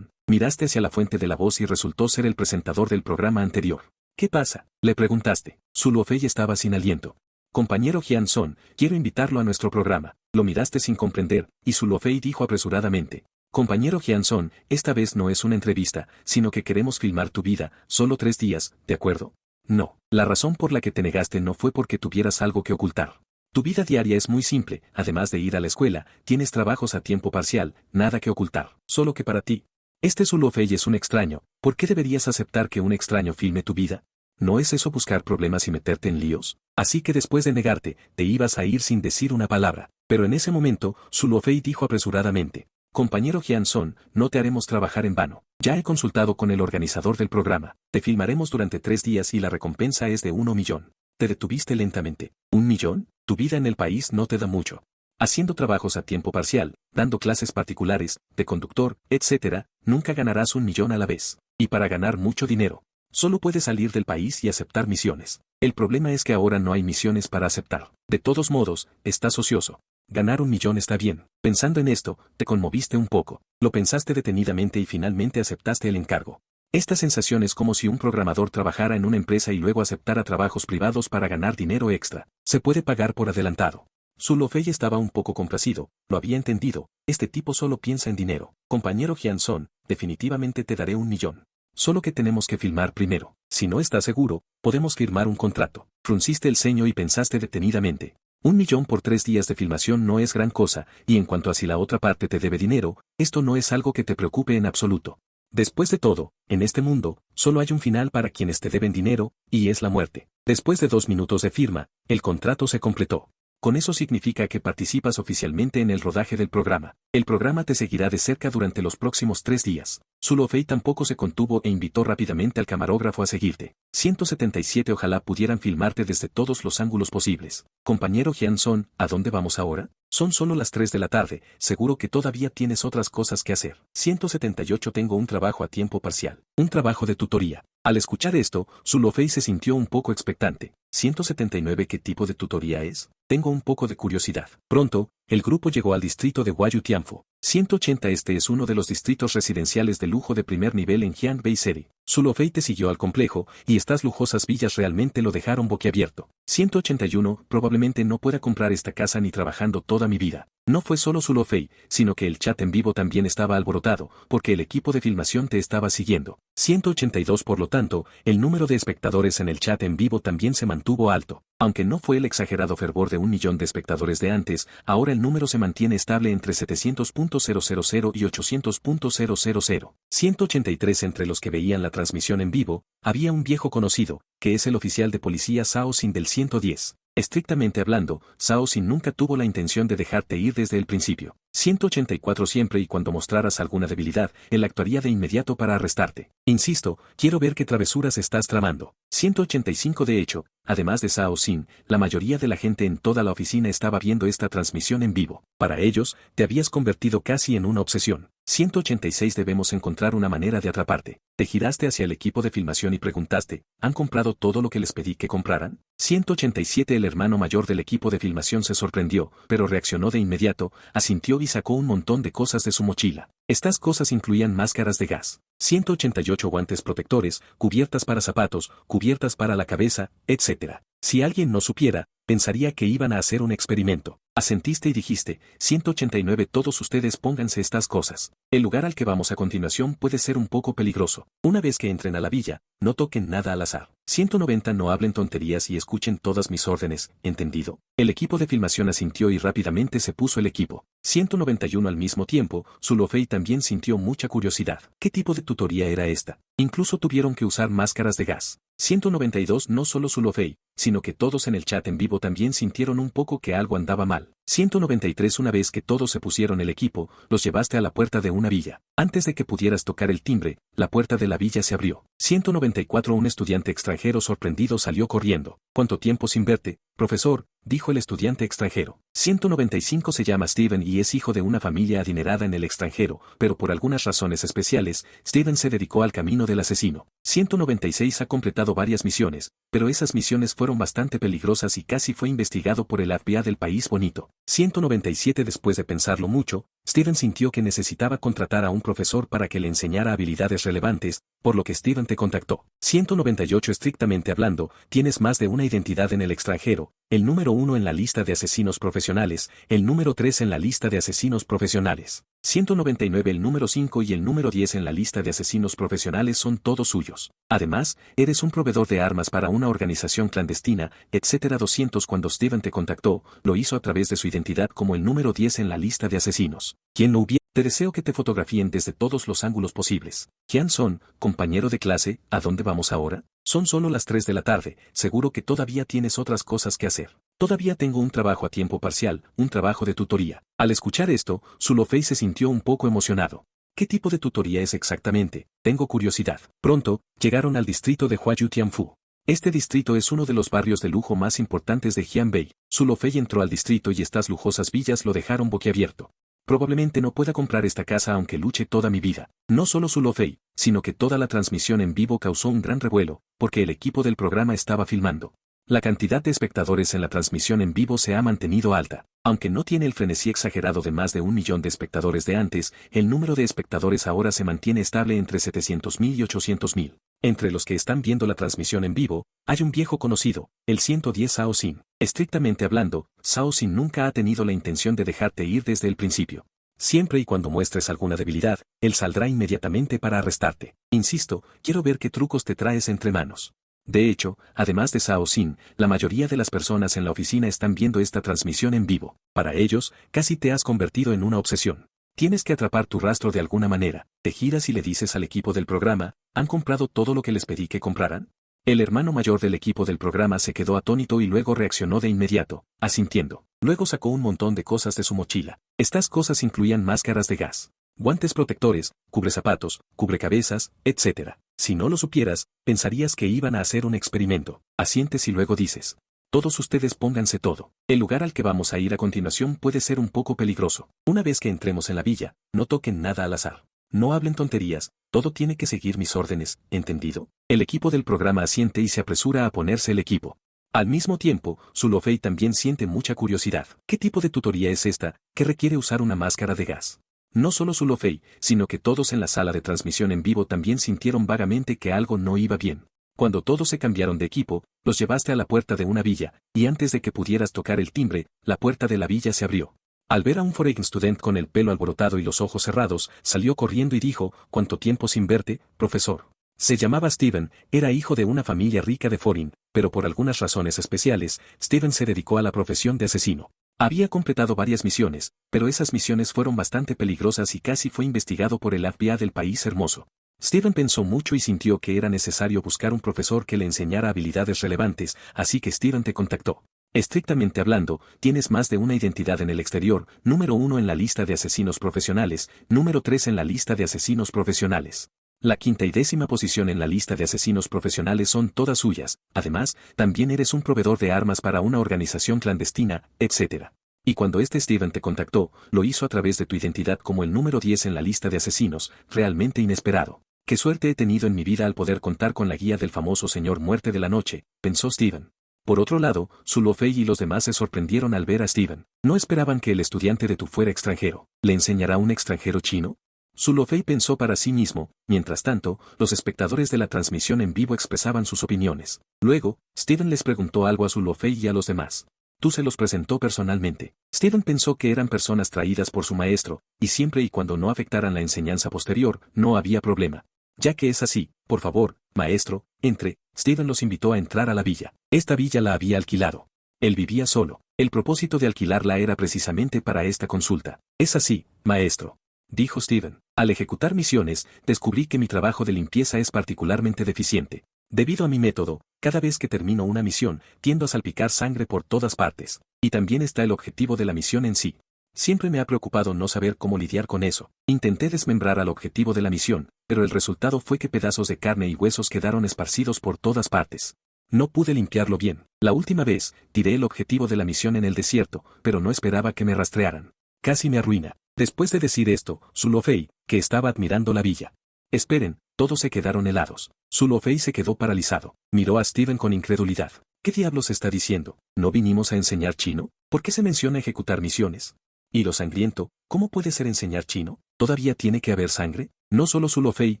S1: miraste hacia la fuente de la voz y resultó ser el presentador del programa anterior. ¿Qué pasa? Le preguntaste. Su Luofei estaba sin aliento. Compañero Jian Son, quiero invitarlo a nuestro programa. Lo miraste sin comprender, y Su Luofei dijo apresuradamente. Compañero Jian Son, esta vez no es una entrevista, sino que queremos filmar tu vida, solo 3 días, ¿de acuerdo? No, la razón por la que te negaste no fue porque tuvieras algo que ocultar. Tu vida diaria es muy simple, además de ir a la escuela, tienes trabajos a tiempo parcial, nada que ocultar, solo que para ti. Este Su Luofei es un extraño, ¿por qué deberías aceptar que un extraño filme tu vida? ¿No es eso buscar problemas y meterte en líos? Así que después de negarte, te ibas a ir sin decir una palabra. Pero en ese momento, Su Luofei dijo apresuradamente. Compañero Jian Son, no te haremos trabajar en vano. Ya he consultado con el organizador del programa. Te filmaremos durante 3 días y la recompensa es de 1 millón. Te detuviste lentamente. ¿1 millón? Tu vida en el país no te da mucho. Haciendo trabajos a tiempo parcial, dando clases particulares, de conductor, etc., nunca ganarás 1 millón a la vez. Y para ganar mucho dinero, solo puedes salir del país y aceptar misiones. El problema es que ahora no hay misiones para aceptar. De todos modos, estás ocioso. Ganar 1 millón está bien. Pensando en esto, te conmoviste un poco. Lo pensaste detenidamente y finalmente aceptaste el encargo. Esta sensación es como si un programador trabajara en una empresa y luego aceptara trabajos privados para ganar dinero extra. Se puede pagar por adelantado. Su Luofei estaba un poco complacido, lo había entendido, este tipo solo piensa en dinero. Compañero Jian Son, definitivamente te daré 1 millón. Solo que tenemos que filmar primero. Si no estás seguro, podemos firmar un contrato. Frunciste el ceño y pensaste detenidamente. 1 millón por 3 días de filmación no es gran cosa, y en cuanto a si la otra parte te debe dinero, esto no es algo que te preocupe en absoluto. Después de todo, en este mundo, solo hay un final para quienes te deben dinero, y es la muerte. Después de 2 minutos de firma, el contrato se completó. Con eso significa que participas oficialmente en el rodaje del programa. El programa te seguirá de cerca durante los próximos 3 días. Zulu Fei tampoco se contuvo e invitó rápidamente al camarógrafo a seguirte. 177 Ojalá pudieran filmarte desde todos los ángulos posibles. Compañero Hyun Son, ¿a dónde vamos ahora? Son solo las 3 de la tarde, seguro que todavía tienes otras cosas que hacer. 178 Tengo un trabajo a tiempo parcial. Un trabajo de tutoría. Al escuchar esto, Zulu Fei se sintió un poco expectante. 179 ¿Qué tipo de tutoría es? Tengo un poco de curiosidad. Pronto, el grupo llegó al distrito de Hwayu Tianfu. 180 Este es uno de los distritos residenciales de lujo de primer nivel en Hyang-Bae City. Zulu Fei te siguió al complejo, y estas lujosas villas realmente lo dejaron boquiabierto. 181 Probablemente no pueda comprar esta casa ni trabajando toda mi vida. No fue solo Zulu Fei, sino que el chat en vivo también estaba alborotado, porque el equipo de filmación te estaba siguiendo. 182 Por lo tanto, el número de espectadores en el chat en vivo también se mantuvo alto. Aunque no fue el exagerado fervor de 1 millón de espectadores de antes, ahora el número se mantiene estable entre 700.000 y 800.000. 183 Entre los que veían la transmisión en vivo, había un viejo conocido, que es el oficial de policía Zhao Xin del 110. Estrictamente hablando, Zhao Xin nunca tuvo la intención de dejarte ir desde el principio. 184 Siempre y cuando mostraras alguna debilidad, él actuaría de inmediato para arrestarte. Insisto, quiero ver qué travesuras estás tramando. 185 De hecho, además de Zhao Xin, la mayoría de la gente en toda la oficina estaba viendo esta transmisión en vivo. Para ellos, te habías convertido casi en una obsesión. 186 Debemos encontrar una manera de atraparte. Te giraste hacia el equipo de filmación y preguntaste, ¿han comprado todo lo que les pedí que compraran? 187 El hermano mayor del equipo de filmación se sorprendió, pero reaccionó de inmediato, asintió y sacó un montón de cosas de su mochila. Estas cosas incluían máscaras de gas, 188 guantes protectores, cubiertas para zapatos, cubiertas para la cabeza, etc. Si alguien no supiera, pensaría que iban a hacer un experimento. Asentiste y dijiste, 189 Todos ustedes pónganse estas cosas. El lugar al que vamos a continuación puede ser un poco peligroso. Una vez que entren a la villa, no toquen nada al azar. 190 No hablen tonterías y escuchen todas mis órdenes, ¿entendido? El equipo de filmación asintió y rápidamente se puso el equipo. 191 Al mismo tiempo, Zulu Fei también sintió mucha curiosidad. ¿Qué tipo de tutoría era esta? Incluso tuvieron que usar máscaras de gas. 192 No solo Zulu Fei, sino que todos en el chat en vivo también sintieron un poco que algo andaba mal. 193 Una vez que todos se pusieron el equipo, los llevaste a la puerta de una villa. Antes de que pudieras tocar el timbre, la puerta de la villa se abrió. 194 Un estudiante extranjero sorprendido salió corriendo. ¿Cuánto tiempo sin verte, profesor?, dijo el estudiante extranjero. 195 Se llama Steven y es hijo de una familia adinerada en el extranjero, pero por algunas razones especiales, Steven se dedicó al camino del asesino. 196 Ha completado varias misiones, pero esas misiones fueron bastante peligrosas y casi fue investigado por el FBI del país bonito. 197 Después de pensarlo mucho, Steven sintió que necesitaba contratar a un profesor para que le enseñara habilidades relevantes, por lo que Steven te contactó. 198 Estrictamente hablando, tienes más de una identidad en el extranjero, el número 1 en la lista de asesinos profesionales, el número 3 en la lista de asesinos profesionales. 199 El número 5 y el número 10 en la lista de asesinos profesionales son todos suyos. Además, eres un proveedor de armas para una organización clandestina, etc. 200 Cuando Steven te contactó, lo hizo a través de su identidad como el número 10 en la lista de asesinos. ¿Quién lo hubiera? Te deseo que te fotografíen desde todos los ángulos posibles. Hyun Son, compañero de clase, ¿a dónde vamos ahora? Son solo las 3 de la tarde, seguro que todavía tienes otras cosas que hacer. Todavía tengo un trabajo a tiempo parcial, un trabajo de tutoría. Al escuchar esto, Zulu Fei se sintió un poco emocionado. ¿Qué tipo de tutoría es exactamente? Tengo curiosidad. Pronto, llegaron al distrito de Hwayu Tianfu. Este distrito es uno de los barrios de lujo más importantes de Hyang-Bae. Zulu Fei entró al distrito y estas lujosas villas lo dejaron boquiabierto. Probablemente no pueda comprar esta casa aunque luche toda mi vida. No solo Zulu Fei, sino que toda la transmisión en vivo causó un gran revuelo, porque el equipo del programa estaba filmando. La cantidad de espectadores en la transmisión en vivo se ha mantenido alta. Aunque no tiene el frenesí exagerado de más de 1 millón de espectadores de antes, el número de espectadores ahora se mantiene estable entre 700.000 y 800.000. Entre los que están viendo la transmisión en vivo, hay un viejo conocido, el 110 Zhao Xin. Estrictamente hablando, Zhao Xin nunca ha tenido la intención de dejarte ir desde el principio. Siempre y cuando muestres alguna debilidad, él saldrá inmediatamente para arrestarte. Insisto, quiero ver qué trucos te traes entre manos. De hecho, además de Zhao Xin, la mayoría de las personas en la oficina están viendo esta transmisión en vivo. Para ellos, casi te has convertido en una obsesión. Tienes que atrapar tu rastro de alguna manera. Te giras y le dices al equipo del programa, ¿han comprado todo lo que les pedí que compraran? El hermano mayor del equipo del programa se quedó atónito y luego reaccionó de inmediato, asintiendo. Luego sacó un montón de cosas de su mochila. Estas cosas incluían máscaras de gas, guantes protectores, cubrezapatos, cubrecabezas, etc. Si no lo supieras, pensarías que iban a hacer un experimento. Asientes y luego dices. Todos ustedes pónganse todo. El lugar al que vamos a ir a continuación puede ser un poco peligroso. Una vez que entremos en la villa, no toquen nada al azar. No hablen tonterías, todo tiene que seguir mis órdenes, ¿entendido? El equipo del programa asiente y se apresura a ponerse el equipo. Al mismo tiempo, Zulofei también siente mucha curiosidad. ¿Qué tipo de tutoría es esta, que requiere usar una máscara de gas? No solo Zulofei, sino que todos en la sala de transmisión en vivo también sintieron vagamente que algo no iba bien. Cuando todos se cambiaron de equipo, los llevaste a la puerta de una villa, y antes de que pudieras tocar el timbre, la puerta de la villa se abrió. Al ver a un foreign student con el pelo alborotado y los ojos cerrados, salió corriendo y dijo, «¿Cuánto tiempo sin verte, profesor?» Se llamaba Steven, era hijo de una familia rica de foreign, pero por algunas razones especiales, Steven se dedicó a la profesión de asesino. Había completado varias misiones, pero esas misiones fueron bastante peligrosas y casi fue investigado por el FBI del país hermoso. Steven pensó mucho y sintió que era necesario buscar un profesor que le enseñara habilidades relevantes, así que Steven te contactó. Estrictamente hablando, tienes más de una identidad en el exterior, número 1 en la lista de asesinos profesionales, número 3 en la lista de asesinos profesionales. La quinta y 10ª posición en la lista de asesinos profesionales son todas suyas, además, también eres un proveedor de armas para una organización clandestina, etc. Y cuando Steven te contactó, lo hizo a través de tu identidad como el número 10 en la lista de asesinos, realmente inesperado. Qué suerte he tenido en mi vida al poder contar con la guía del famoso señor Muerte de la Noche, pensó Steven. Por otro lado, Zulofei y los demás se sorprendieron al ver a Steven. No esperaban que el estudiante de tu fuera extranjero. ¿Le enseñará un extranjero chino? Zulofei pensó para sí mismo, mientras tanto, los espectadores de la transmisión en vivo expresaban sus opiniones. Luego, Steven les preguntó algo a Zulofei y a los demás. Tú se los presentó personalmente. Steven pensó que eran personas traídas por su maestro, y siempre y cuando no afectaran la enseñanza posterior, no había problema. Ya que es así, por favor, maestro, entre. Steven los invitó a entrar a la villa. Esta villa la había alquilado. Él vivía solo. El propósito de alquilarla era precisamente para esta consulta. Es así, maestro, dijo Steven. Al ejecutar misiones, descubrí que mi trabajo de limpieza es particularmente deficiente. Debido a mi método, cada vez que termino una misión, tiendo a salpicar sangre por todas partes. Y también está el objetivo de la misión en sí. Siempre me ha preocupado no saber cómo lidiar con eso. Intenté desmembrar al objetivo de la misión, pero el resultado fue que pedazos de carne y huesos quedaron esparcidos por todas partes. No pude limpiarlo bien. La última vez, tiré el objetivo de la misión en el desierto, pero no esperaba que me rastrearan. Casi me arruina. Después de decir esto, Zulofei, que estaba admirando la villa. Esperen, todos se quedaron helados. Zulofei se quedó paralizado. Miró a Steven con incredulidad. ¿Qué diablos está diciendo? ¿No vinimos a enseñar chino? ¿Por qué se menciona ejecutar misiones? Y lo sangriento, ¿cómo puede ser enseñar chino? ¿Todavía tiene que haber sangre? No solo Zulofei,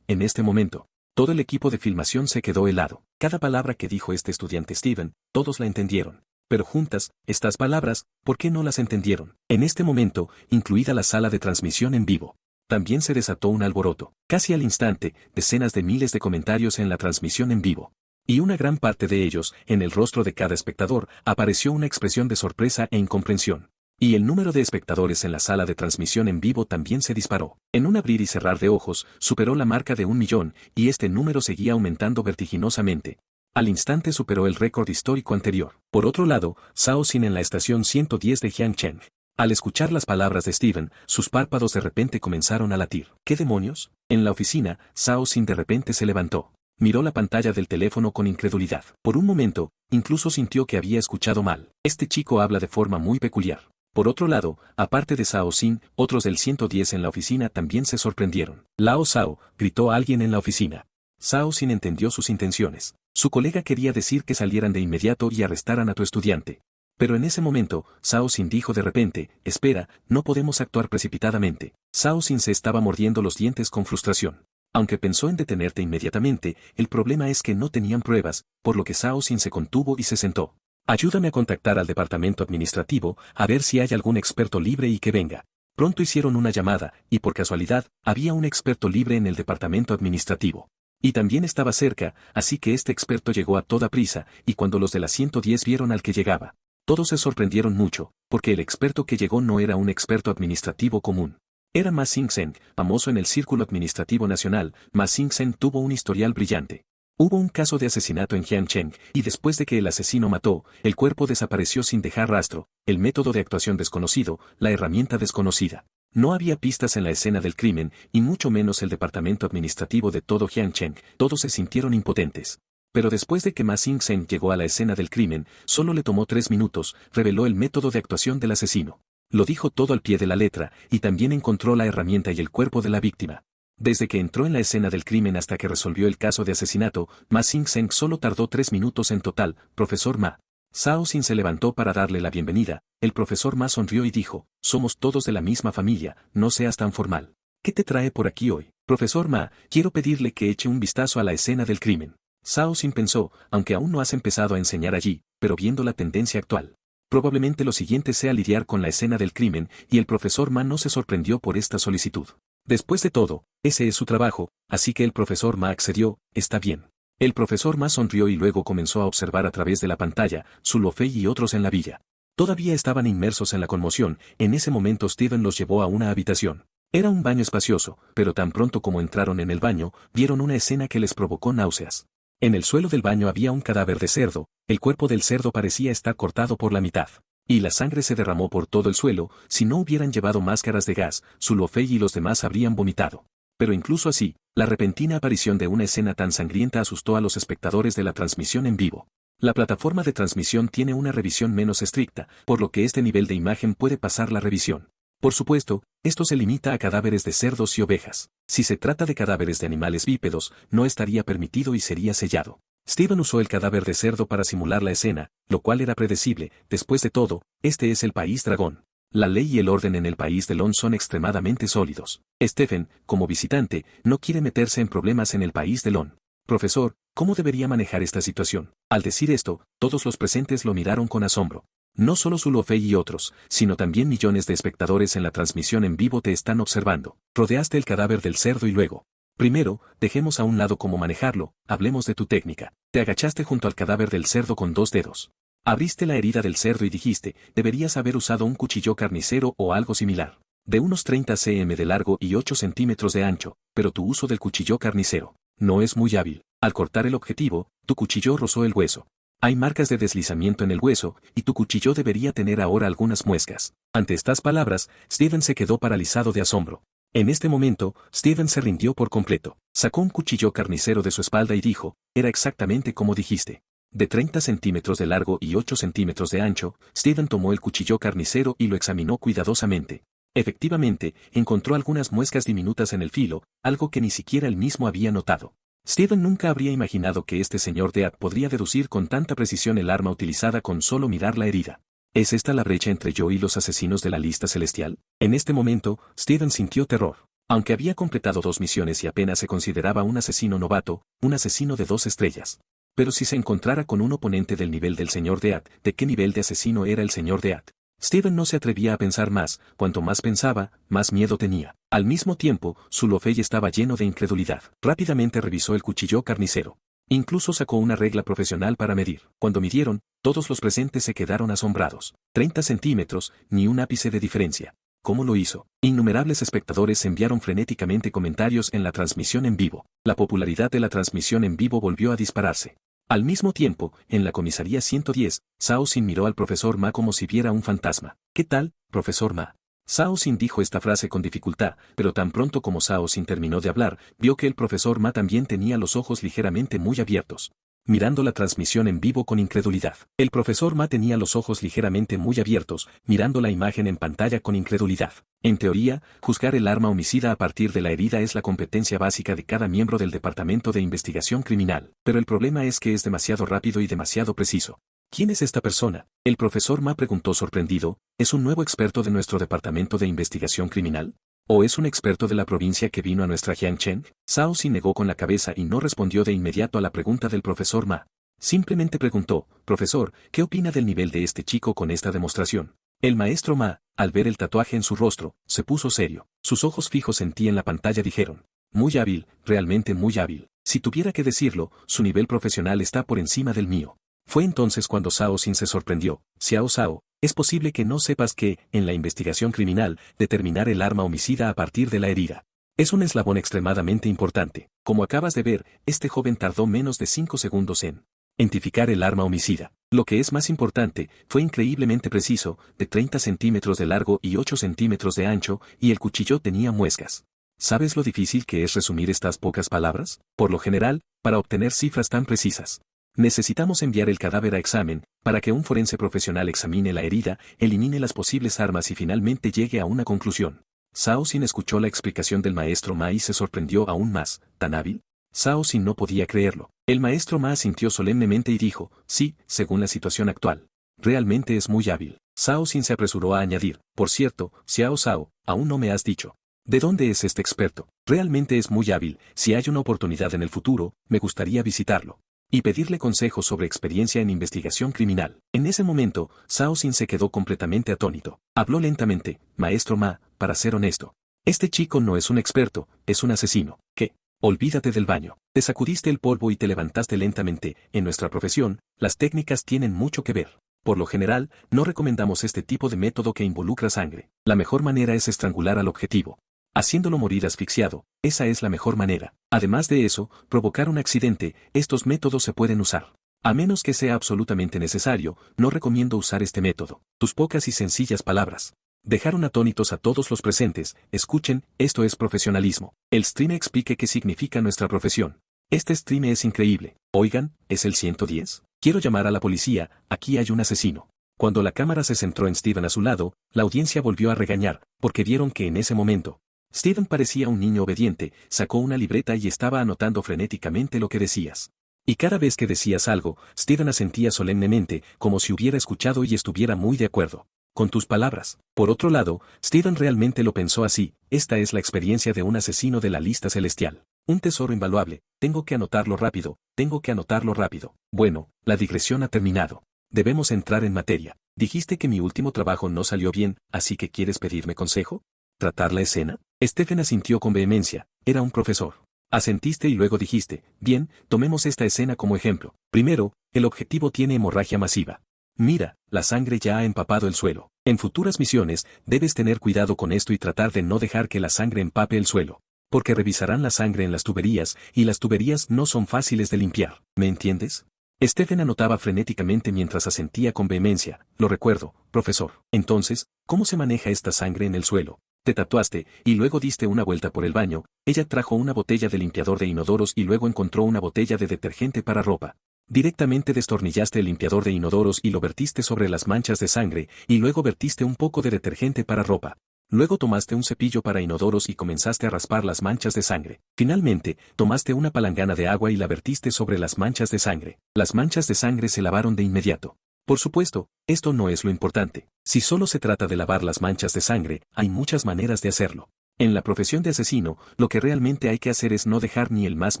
S1: en este momento. Todo el equipo de filmación se quedó helado. Cada palabra que dijo este estudiante Steven, todos la entendieron. Pero juntas, estas palabras, ¿por qué no las entendieron? En este momento, incluida la sala de transmisión en vivo. También se desató un alboroto. Casi al instante, decenas de miles de comentarios en la transmisión en vivo. Y una gran parte de ellos, en el rostro de cada espectador, apareció una expresión de sorpresa e incomprensión. Y el número de espectadores en la sala de transmisión en vivo también se disparó. En un abrir y cerrar de ojos, superó la marca de 1 millón, y este número seguía aumentando vertiginosamente. Al instante superó el récord histórico anterior. Por otro lado, Zhao Xin en la estación 110 de Jiangcheng. Al escuchar las palabras de Steven, sus párpados de repente comenzaron a latir. ¿Qué demonios? En la oficina, Zhao Xin de repente se levantó. Miró la pantalla del teléfono con incredulidad. Por un momento, incluso sintió que había escuchado mal. Este chico habla de forma muy peculiar. Por otro lado, aparte de Zhao Xin, otros del 110 en la oficina también se sorprendieron. Lao Zhao, gritó alguien en la oficina. Zhao Xin entendió sus intenciones. Su colega quería decir que salieran de inmediato y arrestaran a tu estudiante. Pero en ese momento, Zhao Xin dijo de repente, espera, no podemos actuar precipitadamente. Zhao Xin se estaba mordiendo los dientes con frustración. Aunque pensó en detenerte inmediatamente, el problema es que no tenían pruebas, por lo que Zhao Xin se contuvo y se sentó. Ayúdame a contactar al departamento administrativo, a ver si hay algún experto libre y que venga. Pronto hicieron una llamada, y por casualidad, había un experto libre en el departamento administrativo. Y también estaba cerca, así que este experto llegó a toda prisa, y cuando los de la 110 vieron al que llegaba, todos se sorprendieron mucho, porque el experto que llegó no era un experto administrativo común. Era Ma Xingzhen, famoso en el círculo administrativo nacional. Ma Xingzhen tuvo un historial brillante. Hubo un caso de asesinato en Jiangcheng, y después de que el asesino mató, el cuerpo desapareció sin dejar rastro, el método de actuación desconocido, la herramienta desconocida. No había pistas en la escena del crimen, y mucho menos el departamento administrativo de todo Jiangcheng, todos se sintieron impotentes. Pero después de que Ma Xingzhen llegó a la escena del crimen, solo le tomó 3 minutos, reveló el método de actuación del asesino. Lo dijo todo al pie de la letra, y también encontró la herramienta y el cuerpo de la víctima. Desde que entró en la escena del crimen hasta que resolvió el caso de asesinato, Ma Xingzhen solo tardó 3 minutos en total. Profesor Ma. Zhao Xin se levantó para darle la bienvenida. El profesor Ma sonrió y dijo, somos todos de la misma familia, no seas tan formal. ¿Qué te trae por aquí hoy? Profesor Ma, quiero pedirle que eche un vistazo a la escena del crimen. Zhao Xin pensó, aunque aún no has empezado a enseñar allí, pero viendo la tendencia actual. Probablemente lo siguiente sea lidiar con la escena del crimen, y el profesor Ma no se sorprendió por esta solicitud. Después de todo, ese es su trabajo, así que el profesor Ma accedió, está bien. El profesor Ma sonrió y luego comenzó a observar a través de la pantalla, Su Lofei y otros en la villa. Todavía estaban inmersos en la conmoción, en ese momento Steven los llevó a una habitación. Era un baño espacioso, pero tan pronto como entraron en el baño, vieron una escena que les provocó náuseas. En el suelo del baño había un cadáver de cerdo, el cuerpo del cerdo parecía estar cortado por la mitad. Y la sangre se derramó por todo el suelo, si no hubieran llevado máscaras de gas, Su Lofei y los demás habrían vomitado. Pero incluso así, la repentina aparición de una escena tan sangrienta asustó a los espectadores de la transmisión en vivo. La plataforma de transmisión tiene una revisión menos estricta, por lo que este nivel de imagen puede pasar la revisión. Por supuesto, esto se limita a cadáveres de cerdos y ovejas. Si se trata de cadáveres de animales bípedos, no estaría permitido y sería sellado. Steven usó el cadáver de cerdo para simular la escena, lo cual era predecible. Después de todo, este es el país dragón. La ley y el orden en el país de Lon son extremadamente sólidos. Stephen, como visitante, no quiere meterse en problemas en el país de Lon. Profesor, ¿cómo debería manejar esta situación? Al decir esto, todos los presentes lo miraron con asombro. No solo Su Lofei y otros, sino también millones de espectadores en la transmisión en vivo te están observando. Rodeaste el cadáver del cerdo y luego. Primero, dejemos a un lado cómo manejarlo, hablemos de tu técnica. Te agachaste junto al cadáver del cerdo con 2 dedos. Abriste la herida del cerdo y dijiste, deberías haber usado un cuchillo carnicero o algo similar. De unos 30 cm de largo y 8 centímetros de ancho, pero tu uso del cuchillo carnicero no es muy hábil. Al cortar el objetivo, tu cuchillo rozó el hueso. Hay marcas de deslizamiento en el hueso, y tu cuchillo debería tener ahora algunas muescas. Ante estas palabras, Steven se quedó paralizado de asombro. En este momento, Steven se rindió por completo. Sacó un cuchillo carnicero de su espalda y dijo, era exactamente como dijiste. De 30 centímetros de largo y 8 centímetros de ancho, Steven tomó el cuchillo carnicero y lo examinó cuidadosamente. Efectivamente, encontró algunas muescas diminutas en el filo, algo que ni siquiera él mismo había notado. Steven nunca habría imaginado que este señor Dead podría deducir con tanta precisión el arma utilizada con solo mirar la herida. ¿Es esta la brecha entre yo y los asesinos de la lista celestial? En este momento, Steven sintió terror. Aunque había completado 2 misiones y apenas se consideraba un asesino novato, un asesino de 2 estrellas. Pero si se encontrara con un oponente del nivel del señor Dead, ¿de qué nivel de asesino era el señor Dead? Steven no se atrevía a pensar más, cuanto más pensaba, más miedo tenía. Al mismo tiempo, Su Lofei estaba lleno de incredulidad. Rápidamente revisó el cuchillo carnicero. Incluso sacó una regla profesional para medir. Cuando midieron, todos los presentes se quedaron asombrados. 30 centímetros, ni un ápice de diferencia. ¿Cómo lo hizo? Innumerables espectadores enviaron frenéticamente comentarios en la transmisión en vivo. La popularidad de la transmisión en vivo volvió a dispararse. Al mismo tiempo, en la comisaría 110, Zhao Xin miró al profesor Ma como si viera un fantasma. ¿Qué tal, profesor Ma? Zhao Xin dijo esta frase con dificultad, pero tan pronto como Zhao Xin terminó de hablar, vio que el profesor Ma también tenía los ojos ligeramente muy abiertos. Mirando la transmisión en vivo con incredulidad. El profesor Ma tenía los ojos ligeramente muy abiertos, mirando la imagen en pantalla con incredulidad. En teoría, juzgar el arma homicida a partir de la herida es la competencia básica de cada miembro del Departamento de Investigación Criminal, pero el problema es que es demasiado rápido y demasiado preciso. ¿Quién es esta persona? El profesor Ma preguntó sorprendido, ¿es un nuevo experto de nuestro Departamento de Investigación Criminal? ¿O es un experto de la provincia que vino a nuestra Jiangcheng? Zhao Xin negó con la cabeza y no respondió de inmediato a la pregunta del profesor Ma. Simplemente preguntó, profesor, ¿qué opina del nivel de este chico con esta demostración? El maestro Ma, al ver el tatuaje en su rostro, se puso serio. Sus ojos fijos en ti en la pantalla dijeron, muy hábil, realmente muy hábil. Si tuviera que decirlo, su nivel profesional está por encima del mío. Fue entonces cuando Zhao Xin se sorprendió. Xiao Zhao, es posible que no sepas que, en la investigación criminal, determinar el arma homicida a partir de la herida Es un eslabón extremadamente importante. Como acabas de ver, este joven tardó menos de 5 segundos en identificar el arma homicida. Lo que es más importante, fue increíblemente preciso, de 30 centímetros de largo y 8 centímetros de ancho, y el cuchillo tenía muescas. ¿Sabes lo difícil que es resumir estas pocas palabras? Por lo general, para obtener cifras tan precisas, necesitamos enviar el cadáver a examen, para que un forense profesional examine la herida, elimine las posibles armas y finalmente llegue a una conclusión. Zhao Xin escuchó la explicación del maestro Ma y se sorprendió aún más. ¿Tan hábil? Zhao Xin no podía creerlo. El maestro Ma asintió solemnemente y dijo, sí, según la situación actual. Realmente es muy hábil. Zhao Xin se apresuró a añadir, por cierto, Xiao Zhao, aún no me has dicho. ¿De dónde es este experto? Realmente es muy hábil. Si hay una oportunidad en el futuro, me gustaría visitarlo y pedirle consejos sobre experiencia en investigación criminal. En ese momento, Zhao Xin se quedó completamente atónito. Habló lentamente, maestro Ma, para ser honesto. Este chico no es un experto, es un asesino. ¿Qué? Olvídate del baño. Te sacudiste el polvo y te levantaste lentamente. En nuestra profesión, las técnicas tienen mucho que ver. Por lo general, no recomendamos este tipo de método que involucra sangre. La mejor manera es estrangular al objetivo, haciéndolo morir asfixiado. Esa es la mejor manera. Además de eso, provocar un accidente, estos métodos se pueden usar. A menos que sea absolutamente necesario, no recomiendo usar este método. Tus pocas y sencillas palabras dejaron atónitos a todos los presentes. Escuchen, esto es profesionalismo. El stream explique qué significa nuestra profesión. Este stream es increíble. Oigan, ¿es el 110? Quiero llamar a la policía, aquí hay un asesino. Cuando la cámara se centró en Steven a su lado, la audiencia volvió a regañar, porque vieron que en ese momento, Steven parecía un niño obediente, sacó una libreta y estaba anotando frenéticamente lo que decías. Y cada vez que decías algo, Steven asentía solemnemente, como si hubiera escuchado y estuviera muy de acuerdo con tus palabras. Por otro lado, Steven realmente lo pensó así, esta es la experiencia de un asesino de la lista celestial. Un tesoro invaluable, tengo que anotarlo rápido, tengo que anotarlo rápido. Bueno, la digresión ha terminado. Debemos entrar en materia. Dijiste que mi último trabajo no salió bien, así que ¿quieres pedirme consejo? ¿Tratar la escena? Stephen asintió con vehemencia, era un profesor. Asentiste y luego dijiste, bien, tomemos esta escena como ejemplo. Primero, el objetivo tiene hemorragia masiva. Mira, la sangre ya ha empapado el suelo. En futuras misiones, debes tener cuidado con esto y tratar de no dejar que la sangre empape el suelo. Porque revisarán la sangre en las tuberías, y las tuberías no son fáciles de limpiar. ¿Me entiendes? Stephen anotaba frenéticamente mientras asentía con vehemencia. Lo recuerdo, profesor. Entonces, ¿cómo se maneja esta sangre en el suelo? Te tatuaste, y luego diste una vuelta por el baño. Ella trajo una botella de limpiador de inodoros y luego encontró una botella de detergente para ropa. Directamente destornillaste el limpiador de inodoros y lo vertiste sobre las manchas de sangre, y luego vertiste un poco de detergente para ropa. Luego tomaste un cepillo para inodoros y comenzaste a raspar las manchas de sangre. Finalmente, tomaste una palangana de agua y la vertiste sobre las manchas de sangre. Las manchas de sangre se lavaron de inmediato. Por supuesto, esto no es lo importante. Si solo se trata de lavar las manchas de sangre, hay muchas maneras de hacerlo. En la profesión de asesino, lo que realmente hay que hacer es no dejar ni el más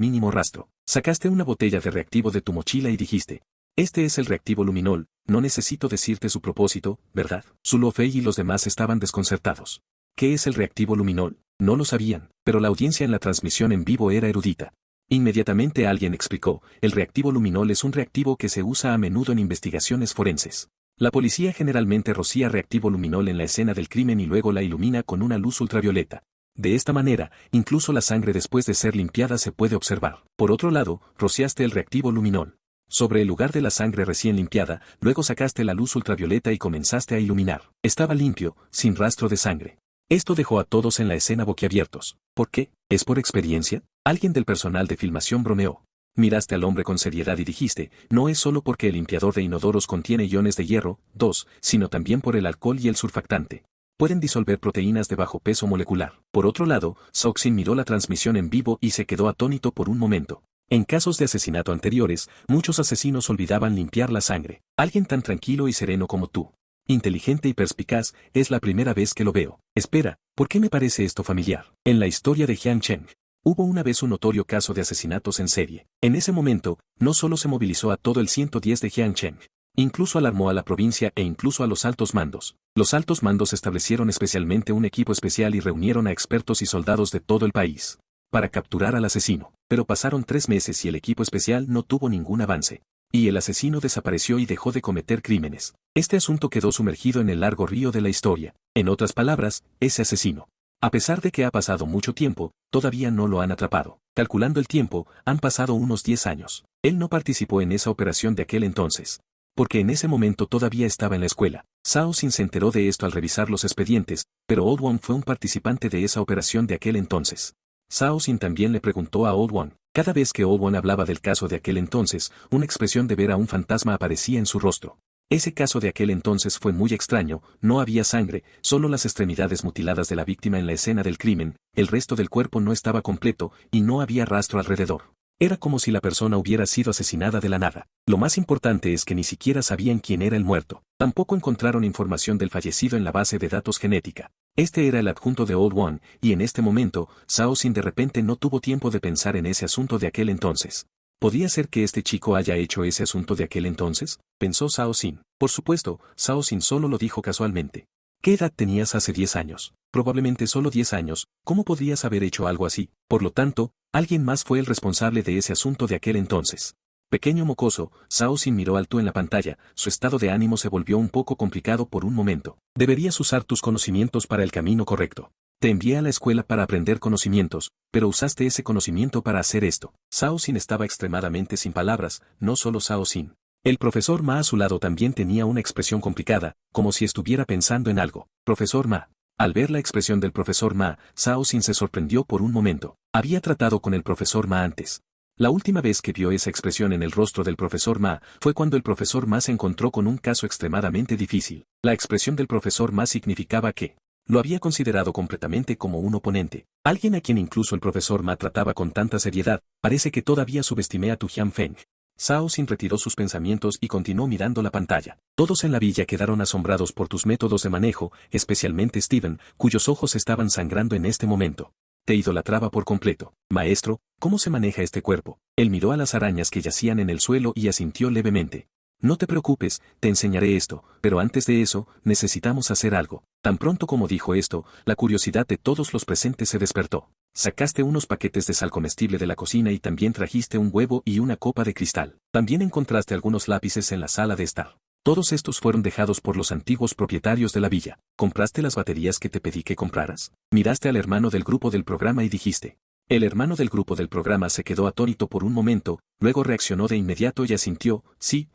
S1: mínimo rastro. Sacaste una botella de reactivo de tu mochila y dijiste, este es el reactivo luminol, no necesito decirte su propósito, ¿verdad? Zhuo Fei y los demás estaban desconcertados. ¿Qué es el reactivo luminol? No lo sabían, pero la audiencia en la transmisión en vivo era erudita. Inmediatamente alguien explicó, el reactivo luminol es un reactivo que se usa a menudo en investigaciones forenses. La policía generalmente rocía reactivo luminol en la escena del crimen y luego la ilumina con una luz ultravioleta. De esta manera, incluso la sangre después de ser limpiada se puede observar. Por otro lado, rociaste el reactivo luminol sobre el lugar de la sangre recién limpiada, luego sacaste la luz ultravioleta y comenzaste a iluminar. Estaba limpio, sin rastro de sangre. Esto dejó a todos en la escena boquiabiertos. ¿Por qué? ¿Es por experiencia? Alguien del personal de filmación bromeó. Miraste al hombre con seriedad y dijiste, no es solo porque el limpiador de inodoros contiene iones de hierro, 2, sino también por el alcohol y el surfactante. Pueden disolver proteínas de bajo peso molecular. Por otro lado, Zhao Xin miró la transmisión en vivo y se quedó atónito por un momento. En casos de asesinato anteriores, muchos asesinos olvidaban limpiar la sangre. Alguien tan tranquilo y sereno como tú, inteligente y perspicaz, es la primera vez que lo veo. Espera, ¿por qué me parece esto familiar? En la historia de Jiang Cheng, hubo una vez un notorio caso de asesinatos en serie. En ese momento, no solo se movilizó a todo el 110 de Jiang Cheng, incluso alarmó a la provincia e incluso a los altos mandos. Los altos mandos establecieron especialmente un equipo especial y reunieron a expertos y soldados de todo el país para capturar al asesino. Pero pasaron 3 meses y el equipo especial no tuvo ningún avance. Y el asesino desapareció y dejó de cometer crímenes. Este asunto quedó sumergido en el largo río de la historia. En otras palabras, ese asesino A pesar de que ha pasado mucho tiempo, todavía no lo han atrapado. Calculando el tiempo, han pasado unos 10 años. Él no participó en esa operación de aquel entonces, porque en ese momento todavía estaba en la escuela. Zhao Xin se enteró de esto al revisar los expedientes, pero Old One fue un participante de esa operación de aquel entonces. Zhao Xin también le preguntó a Old One. Cada vez que Old One hablaba del caso de aquel entonces, una expresión de ver a un fantasma aparecía en su rostro. Ese caso de aquel entonces fue muy extraño, no había sangre, solo las extremidades mutiladas de la víctima en la escena del crimen, el resto del cuerpo no estaba completo, y no había rastro alrededor. Era como si la persona hubiera sido asesinada de la nada. Lo más importante es que ni siquiera sabían quién era el muerto. Tampoco encontraron información del fallecido en la base de datos genética. Este era el adjunto de Old One, y en este momento, Zhao Xin de repente no tuvo tiempo de pensar en ese asunto de aquel entonces. ¿Podría ser que este chico haya hecho ese asunto de aquel entonces? Pensó Zhao Xin. Por supuesto, Zhao Xin solo lo dijo casualmente. ¿Qué edad tenías hace 10 años? Probablemente solo 10 años, ¿cómo podrías haber hecho algo así? Por lo tanto, alguien más fue el responsable de ese asunto de aquel entonces. Pequeño mocoso, Zhao Xin miró alto en la pantalla, su estado de ánimo se volvió un poco complicado por un momento. Deberías usar tus conocimientos para el camino correcto. Te envié a la escuela para aprender conocimientos, pero usaste ese conocimiento para hacer esto. Zhao Xin estaba extremadamente sin palabras, no solo Zhao Xin. El profesor Ma a su lado también tenía una expresión complicada, como si estuviera pensando en algo. Profesor Ma. Al ver la expresión del profesor Ma, Zhao Xin se sorprendió por un momento. Había tratado con el profesor Ma antes. La última vez que vio esa expresión en el rostro del profesor Ma fue cuando el profesor Ma se encontró con un caso extremadamente difícil. La expresión del profesor Ma significaba que lo había considerado completamente como un oponente. Alguien a quien incluso el profesor Ma trataba con tanta seriedad, parece que todavía subestimé a tu Jian Feng. Zhao Xin retiró sus pensamientos y continuó mirando la pantalla. Todos en la villa quedaron asombrados por tus métodos de manejo, especialmente Steven, cuyos ojos estaban sangrando en este momento. Te idolatraba por completo. Maestro, ¿cómo se maneja este cuerpo? Él miró a las arañas que yacían en el suelo y asintió levemente. No te preocupes, te enseñaré esto, pero antes de eso, necesitamos hacer algo. Tan pronto como dijo esto, la curiosidad de todos los presentes se despertó. Sacaste unos paquetes de sal comestible de la cocina y también trajiste un huevo y una copa de cristal. También encontraste algunos lápices en la sala de estar. Todos estos fueron dejados por los antiguos propietarios de la villa. ¿Compraste las baterías que te pedí que compraras? Miraste al hermano del grupo del programa y dijiste. El hermano del grupo del programa se quedó atónito por un momento, luego reaccionó de inmediato y asintió, sí,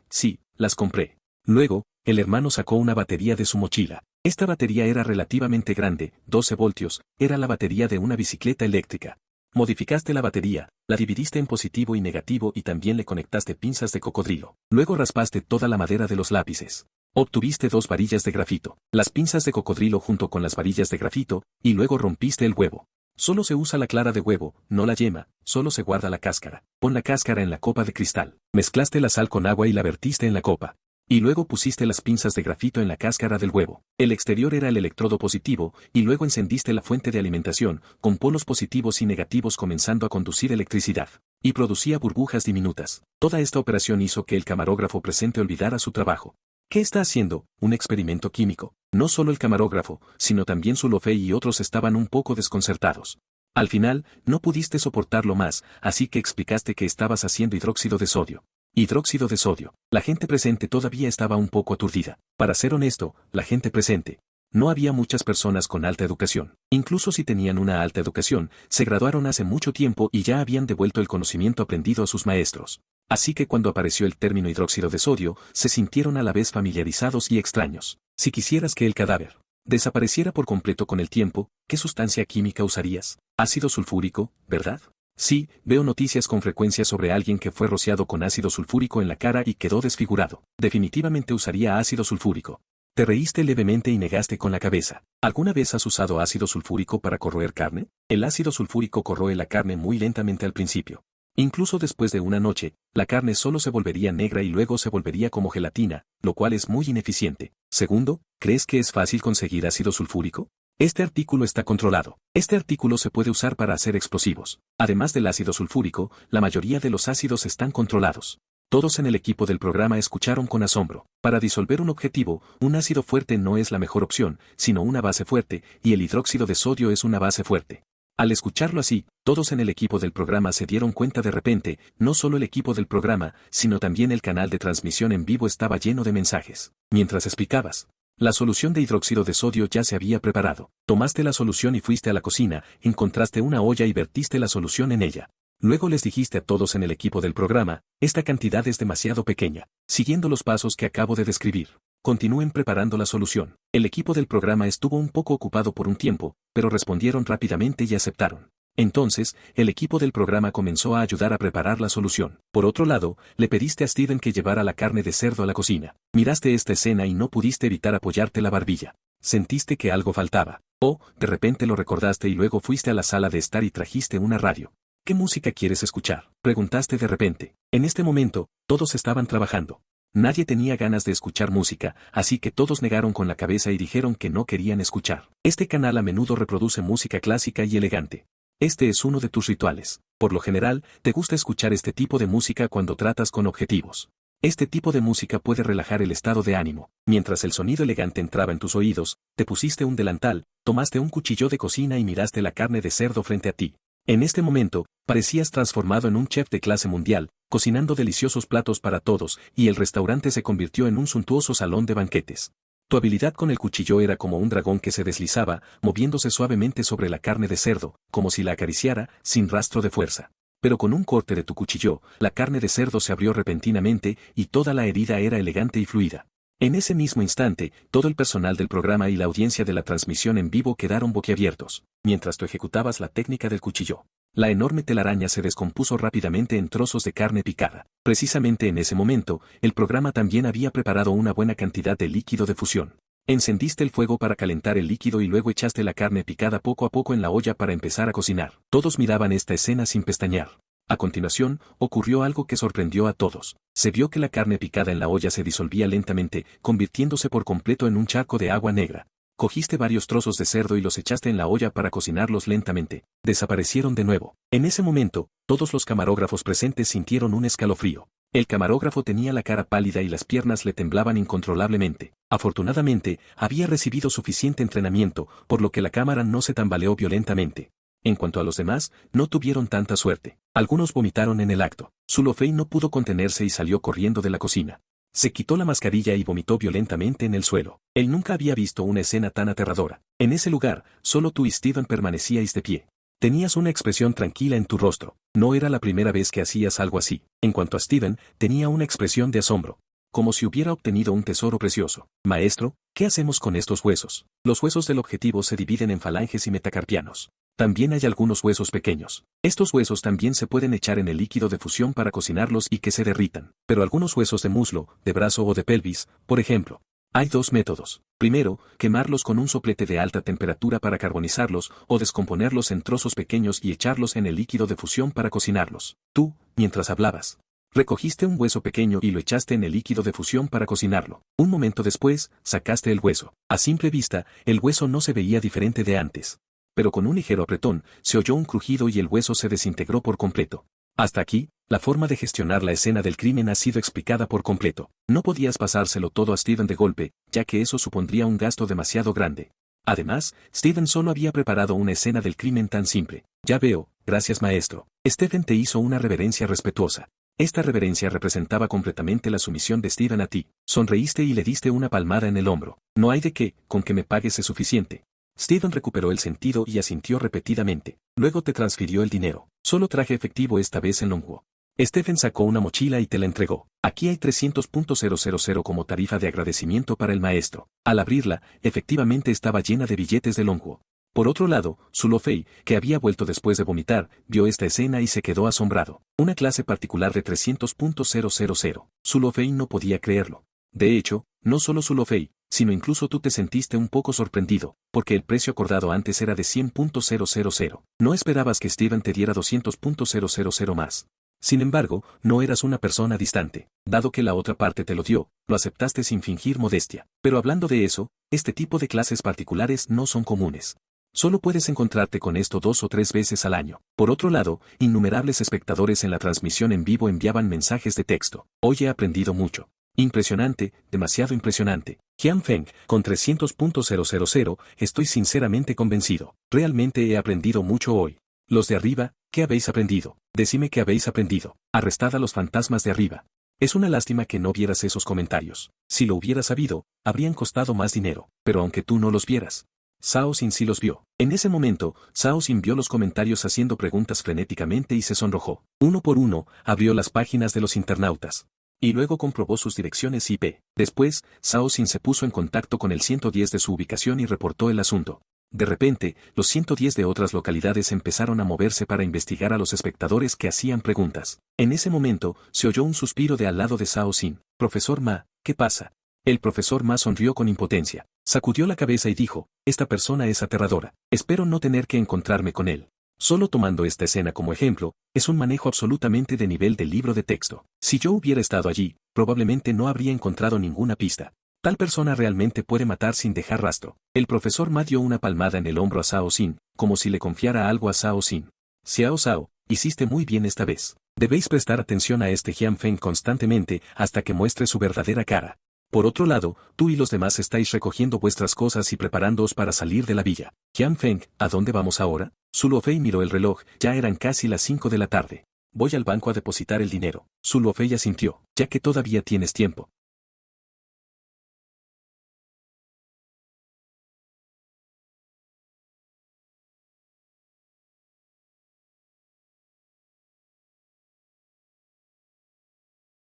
S1: las compré. Luego, el hermano sacó una batería de su mochila. Esta batería era relativamente grande, 12 voltios, era la batería de una bicicleta eléctrica. Modificaste la batería, la dividiste en positivo y negativo y también le conectaste pinzas de cocodrilo. Luego raspaste toda la madera de los lápices. Obtuviste 2 varillas de grafito, las pinzas de cocodrilo junto con las varillas de grafito, y luego rompiste el huevo. Solo se usa la clara de huevo, no la yema, solo se guarda la cáscara. Pon la cáscara en la copa de cristal. Mezclaste la sal con agua y la vertiste en la copa. Y luego pusiste las pinzas de grafito en la cáscara del huevo. El exterior era el electrodo positivo, y luego encendiste la fuente de alimentación, con polos positivos y negativos comenzando a conducir electricidad. Y producía burbujas diminutas. Toda esta operación hizo que el camarógrafo presente olvidara su trabajo. ¿Qué está haciendo? ¿Un experimento químico? No solo el camarógrafo, sino también Su Lofei y otros estaban un poco desconcertados. Al final, no pudiste soportarlo más, así que explicaste que estabas haciendo hidróxido de sodio. Hidróxido de sodio. La gente presente todavía estaba un poco aturdida. Para ser honesto, la gente presente. No había muchas personas con alta educación. Incluso si tenían una alta educación, se graduaron hace mucho tiempo y ya habían devuelto el conocimiento aprendido a sus maestros. Así que cuando apareció el término hidróxido de sodio, se sintieron a la vez familiarizados y extraños. Si quisieras que el cadáver desapareciera por completo con el tiempo, ¿qué sustancia química usarías? Ácido sulfúrico, ¿verdad? Sí, veo noticias con frecuencia sobre alguien que fue rociado con ácido sulfúrico en la cara y quedó desfigurado. Definitivamente usaría ácido sulfúrico. Te reíste levemente y negaste con la cabeza. ¿Alguna vez has usado ácido sulfúrico para corroer carne? El ácido sulfúrico corroe la carne muy lentamente al principio. Incluso después de una noche, la carne solo se volvería negra y luego se volvería como gelatina, lo cual es muy ineficiente. Segundo, ¿crees que es fácil conseguir ácido sulfúrico? Este artículo está controlado. Este artículo se puede usar para hacer explosivos. Además del ácido sulfúrico, la mayoría de los ácidos están controlados. Todos en el equipo del programa escucharon con asombro. Para disolver un objetivo, un ácido fuerte no es la mejor opción, sino una base fuerte, y el hidróxido de sodio es una base fuerte. Al escucharlo así, todos en el equipo del programa se dieron cuenta de repente, no solo el equipo del programa, sino también el canal de transmisión en vivo estaba lleno de mensajes. Mientras explicabas, La solución de hidróxido de sodio ya se había preparado. Tomaste la solución y fuiste a la cocina, encontraste una olla y vertiste la solución en ella. Luego les dijiste a todos en el equipo del programa, esta cantidad es demasiado pequeña, siguiendo los pasos que acabo de describir. Continúen preparando la solución. El equipo del programa estuvo un poco ocupado por un tiempo, pero respondieron rápidamente y aceptaron. Entonces, el equipo del programa comenzó a ayudar a preparar la solución. Por otro lado, le pediste a Steven que llevara la carne de cerdo a la cocina. Miraste esta escena y no pudiste evitar apoyarte la barbilla. Sentiste que algo faltaba. O, de repente lo recordaste y luego fuiste a la sala de estar y trajiste una radio. ¿Qué música quieres escuchar?, preguntaste de repente. En este momento, todos estaban trabajando. Nadie tenía ganas de escuchar música, así que todos negaron con la cabeza y dijeron que no querían escuchar. Este canal a menudo reproduce música clásica y elegante. Este es uno de tus rituales. Por lo general, te gusta escuchar este tipo de música cuando tratas con objetivos. Este tipo de música puede relajar el estado de ánimo. Mientras el sonido elegante entraba en tus oídos, te pusiste un delantal, tomaste un cuchillo de cocina y miraste la carne de cerdo frente a ti. En este momento, parecías transformado en un chef de clase mundial, cocinando deliciosos platos para todos, y el restaurante se convirtió en un suntuoso salón de banquetes. Tu habilidad con el cuchillo era como un dragón que se deslizaba, moviéndose suavemente sobre la carne de cerdo, como si la acariciara, sin rastro de fuerza. Pero con un corte de tu cuchillo, la carne de cerdo se abrió repentinamente, y toda la herida era elegante y fluida. En ese mismo instante, todo el personal del programa y la audiencia de la transmisión en vivo quedaron boquiabiertos, mientras tú ejecutabas la técnica del cuchillo. La enorme telaraña se descompuso rápidamente en trozos de carne picada. Precisamente en ese momento, el programa también había preparado una buena cantidad de líquido de fusión. Encendiste el fuego para calentar el líquido y luego echaste la carne picada poco a poco en la olla para empezar a cocinar. Todos miraban esta escena sin pestañear. A continuación, ocurrió algo que sorprendió a todos. Se vio que la carne picada en la olla se disolvía lentamente, convirtiéndose por completo en un charco de agua negra. Cogiste varios trozos de cerdo y los echaste en la olla para cocinarlos lentamente. Desaparecieron de nuevo. En ese momento, todos los camarógrafos presentes sintieron un escalofrío. El camarógrafo tenía la cara pálida y las piernas le temblaban incontrolablemente. Afortunadamente, había recibido suficiente entrenamiento, por lo que la cámara no se tambaleó violentamente. En cuanto a los demás, no tuvieron tanta suerte. Algunos vomitaron en el acto. Sulofei no pudo contenerse y salió corriendo de la cocina. Se quitó la mascarilla y vomitó violentamente en el suelo. Él nunca había visto una escena tan aterradora. En ese lugar, solo tú y Steven permanecíais de pie. Tenías una expresión tranquila en tu rostro. No era la primera vez que hacías algo así. En cuanto a Steven, tenía una expresión de asombro. Como si hubiera obtenido un tesoro precioso. Maestro, ¿qué hacemos con estos huesos? Los huesos del objetivo se dividen en falanges y metacarpianos. También hay algunos huesos pequeños. Estos huesos también se pueden echar en el líquido de fusión para cocinarlos y que se derritan. Pero algunos huesos de muslo, de brazo o de pelvis, por ejemplo. Hay dos métodos. Primero, quemarlos con un soplete de alta temperatura para carbonizarlos o descomponerlos en trozos pequeños y echarlos en el líquido de fusión para cocinarlos. Tú, mientras hablabas, recogiste un hueso pequeño y lo echaste en el líquido de fusión para cocinarlo. Un momento después, sacaste el hueso. A simple vista, el hueso no se veía diferente de antes. Pero con un ligero apretón, se oyó un crujido y el hueso se desintegró por completo. Hasta aquí, la forma de gestionar la escena del crimen ha sido explicada por completo. No podías pasárselo todo a Steven de golpe, ya que eso supondría un gasto demasiado grande. Además, Steven solo había preparado una escena del crimen tan simple. Ya veo, gracias maestro. Steven te hizo una reverencia respetuosa. Esta reverencia representaba completamente la sumisión de Steven a ti. Sonreíste y le diste una palmada en el hombro. No hay de qué, con que me pagues es suficiente. Steven recuperó el sentido y asintió repetidamente. Luego te transfirió el dinero. Solo traje efectivo esta vez en Longwo. Steven sacó una mochila y te la entregó. Aquí hay 300.000 como tarifa de agradecimiento para el maestro. Al abrirla, efectivamente estaba llena de billetes de Longwo. Por otro lado, Sulofei, que había vuelto después de vomitar, vio esta escena y se quedó asombrado. Una clase particular de 300.000. Sulofei no podía creerlo. De hecho, no solo Sulofei, sino incluso tú te sentiste un poco sorprendido, porque el precio acordado antes era de 100.000. No esperabas que Steven te diera 200.000 más. Sin embargo, no eras una persona distante. Dado que la otra parte te lo dio, lo aceptaste sin fingir modestia. Pero hablando de eso, este tipo de clases particulares no son comunes. Solo puedes encontrarte con esto 2 o 3 veces al año. Por otro lado, innumerables espectadores en la transmisión en vivo enviaban mensajes de texto. Hoy he aprendido mucho. Impresionante, demasiado impresionante. Jian Feng, con 300.000, estoy sinceramente convencido. Realmente he aprendido mucho hoy. Los de arriba, ¿qué habéis aprendido? Decime qué habéis aprendido. Arrestad a los fantasmas de arriba. Es una lástima que no vieras esos comentarios. Si lo hubieras sabido, habrían costado más dinero, pero aunque tú no los vieras. Zhao Xin sí los vio. En ese momento, Zhao Xin vio los comentarios haciendo preguntas frenéticamente y se sonrojó. Uno por uno, abrió las páginas de los internautas. Y luego comprobó sus direcciones IP. Después, Zhao Xin se puso en contacto con el 110 de su ubicación y reportó el asunto. De repente, los 110 de otras localidades empezaron a moverse para investigar a los espectadores que hacían preguntas. En ese momento, se oyó un suspiro de al lado de Zhao Xin. Profesor Ma, ¿qué pasa? El profesor Ma sonrió con impotencia. Sacudió la cabeza y dijo, esta persona es aterradora. Espero no tener que encontrarme con él. Solo tomando esta escena como ejemplo, es un manejo absolutamente de nivel del libro de texto. Si yo hubiera estado allí, probablemente no habría encontrado ninguna pista. Tal persona realmente puede matar sin dejar rastro. El profesor Ma dio una palmada en el hombro a Zhao Xin, como si le confiara algo a Zhao Xin. Xiao Zhao, hiciste muy bien esta vez. Debéis prestar atención a este Jian Feng constantemente hasta que muestre su verdadera cara. Por otro lado, tú y los demás estáis recogiendo vuestras cosas y preparándoos para salir de la villa. Jian Feng, ¿a dónde vamos ahora? Su Luofei miró el reloj, ya eran casi las 5 de la tarde. Voy al banco a depositar el dinero. Su Luofei asintió, ya que todavía tienes tiempo.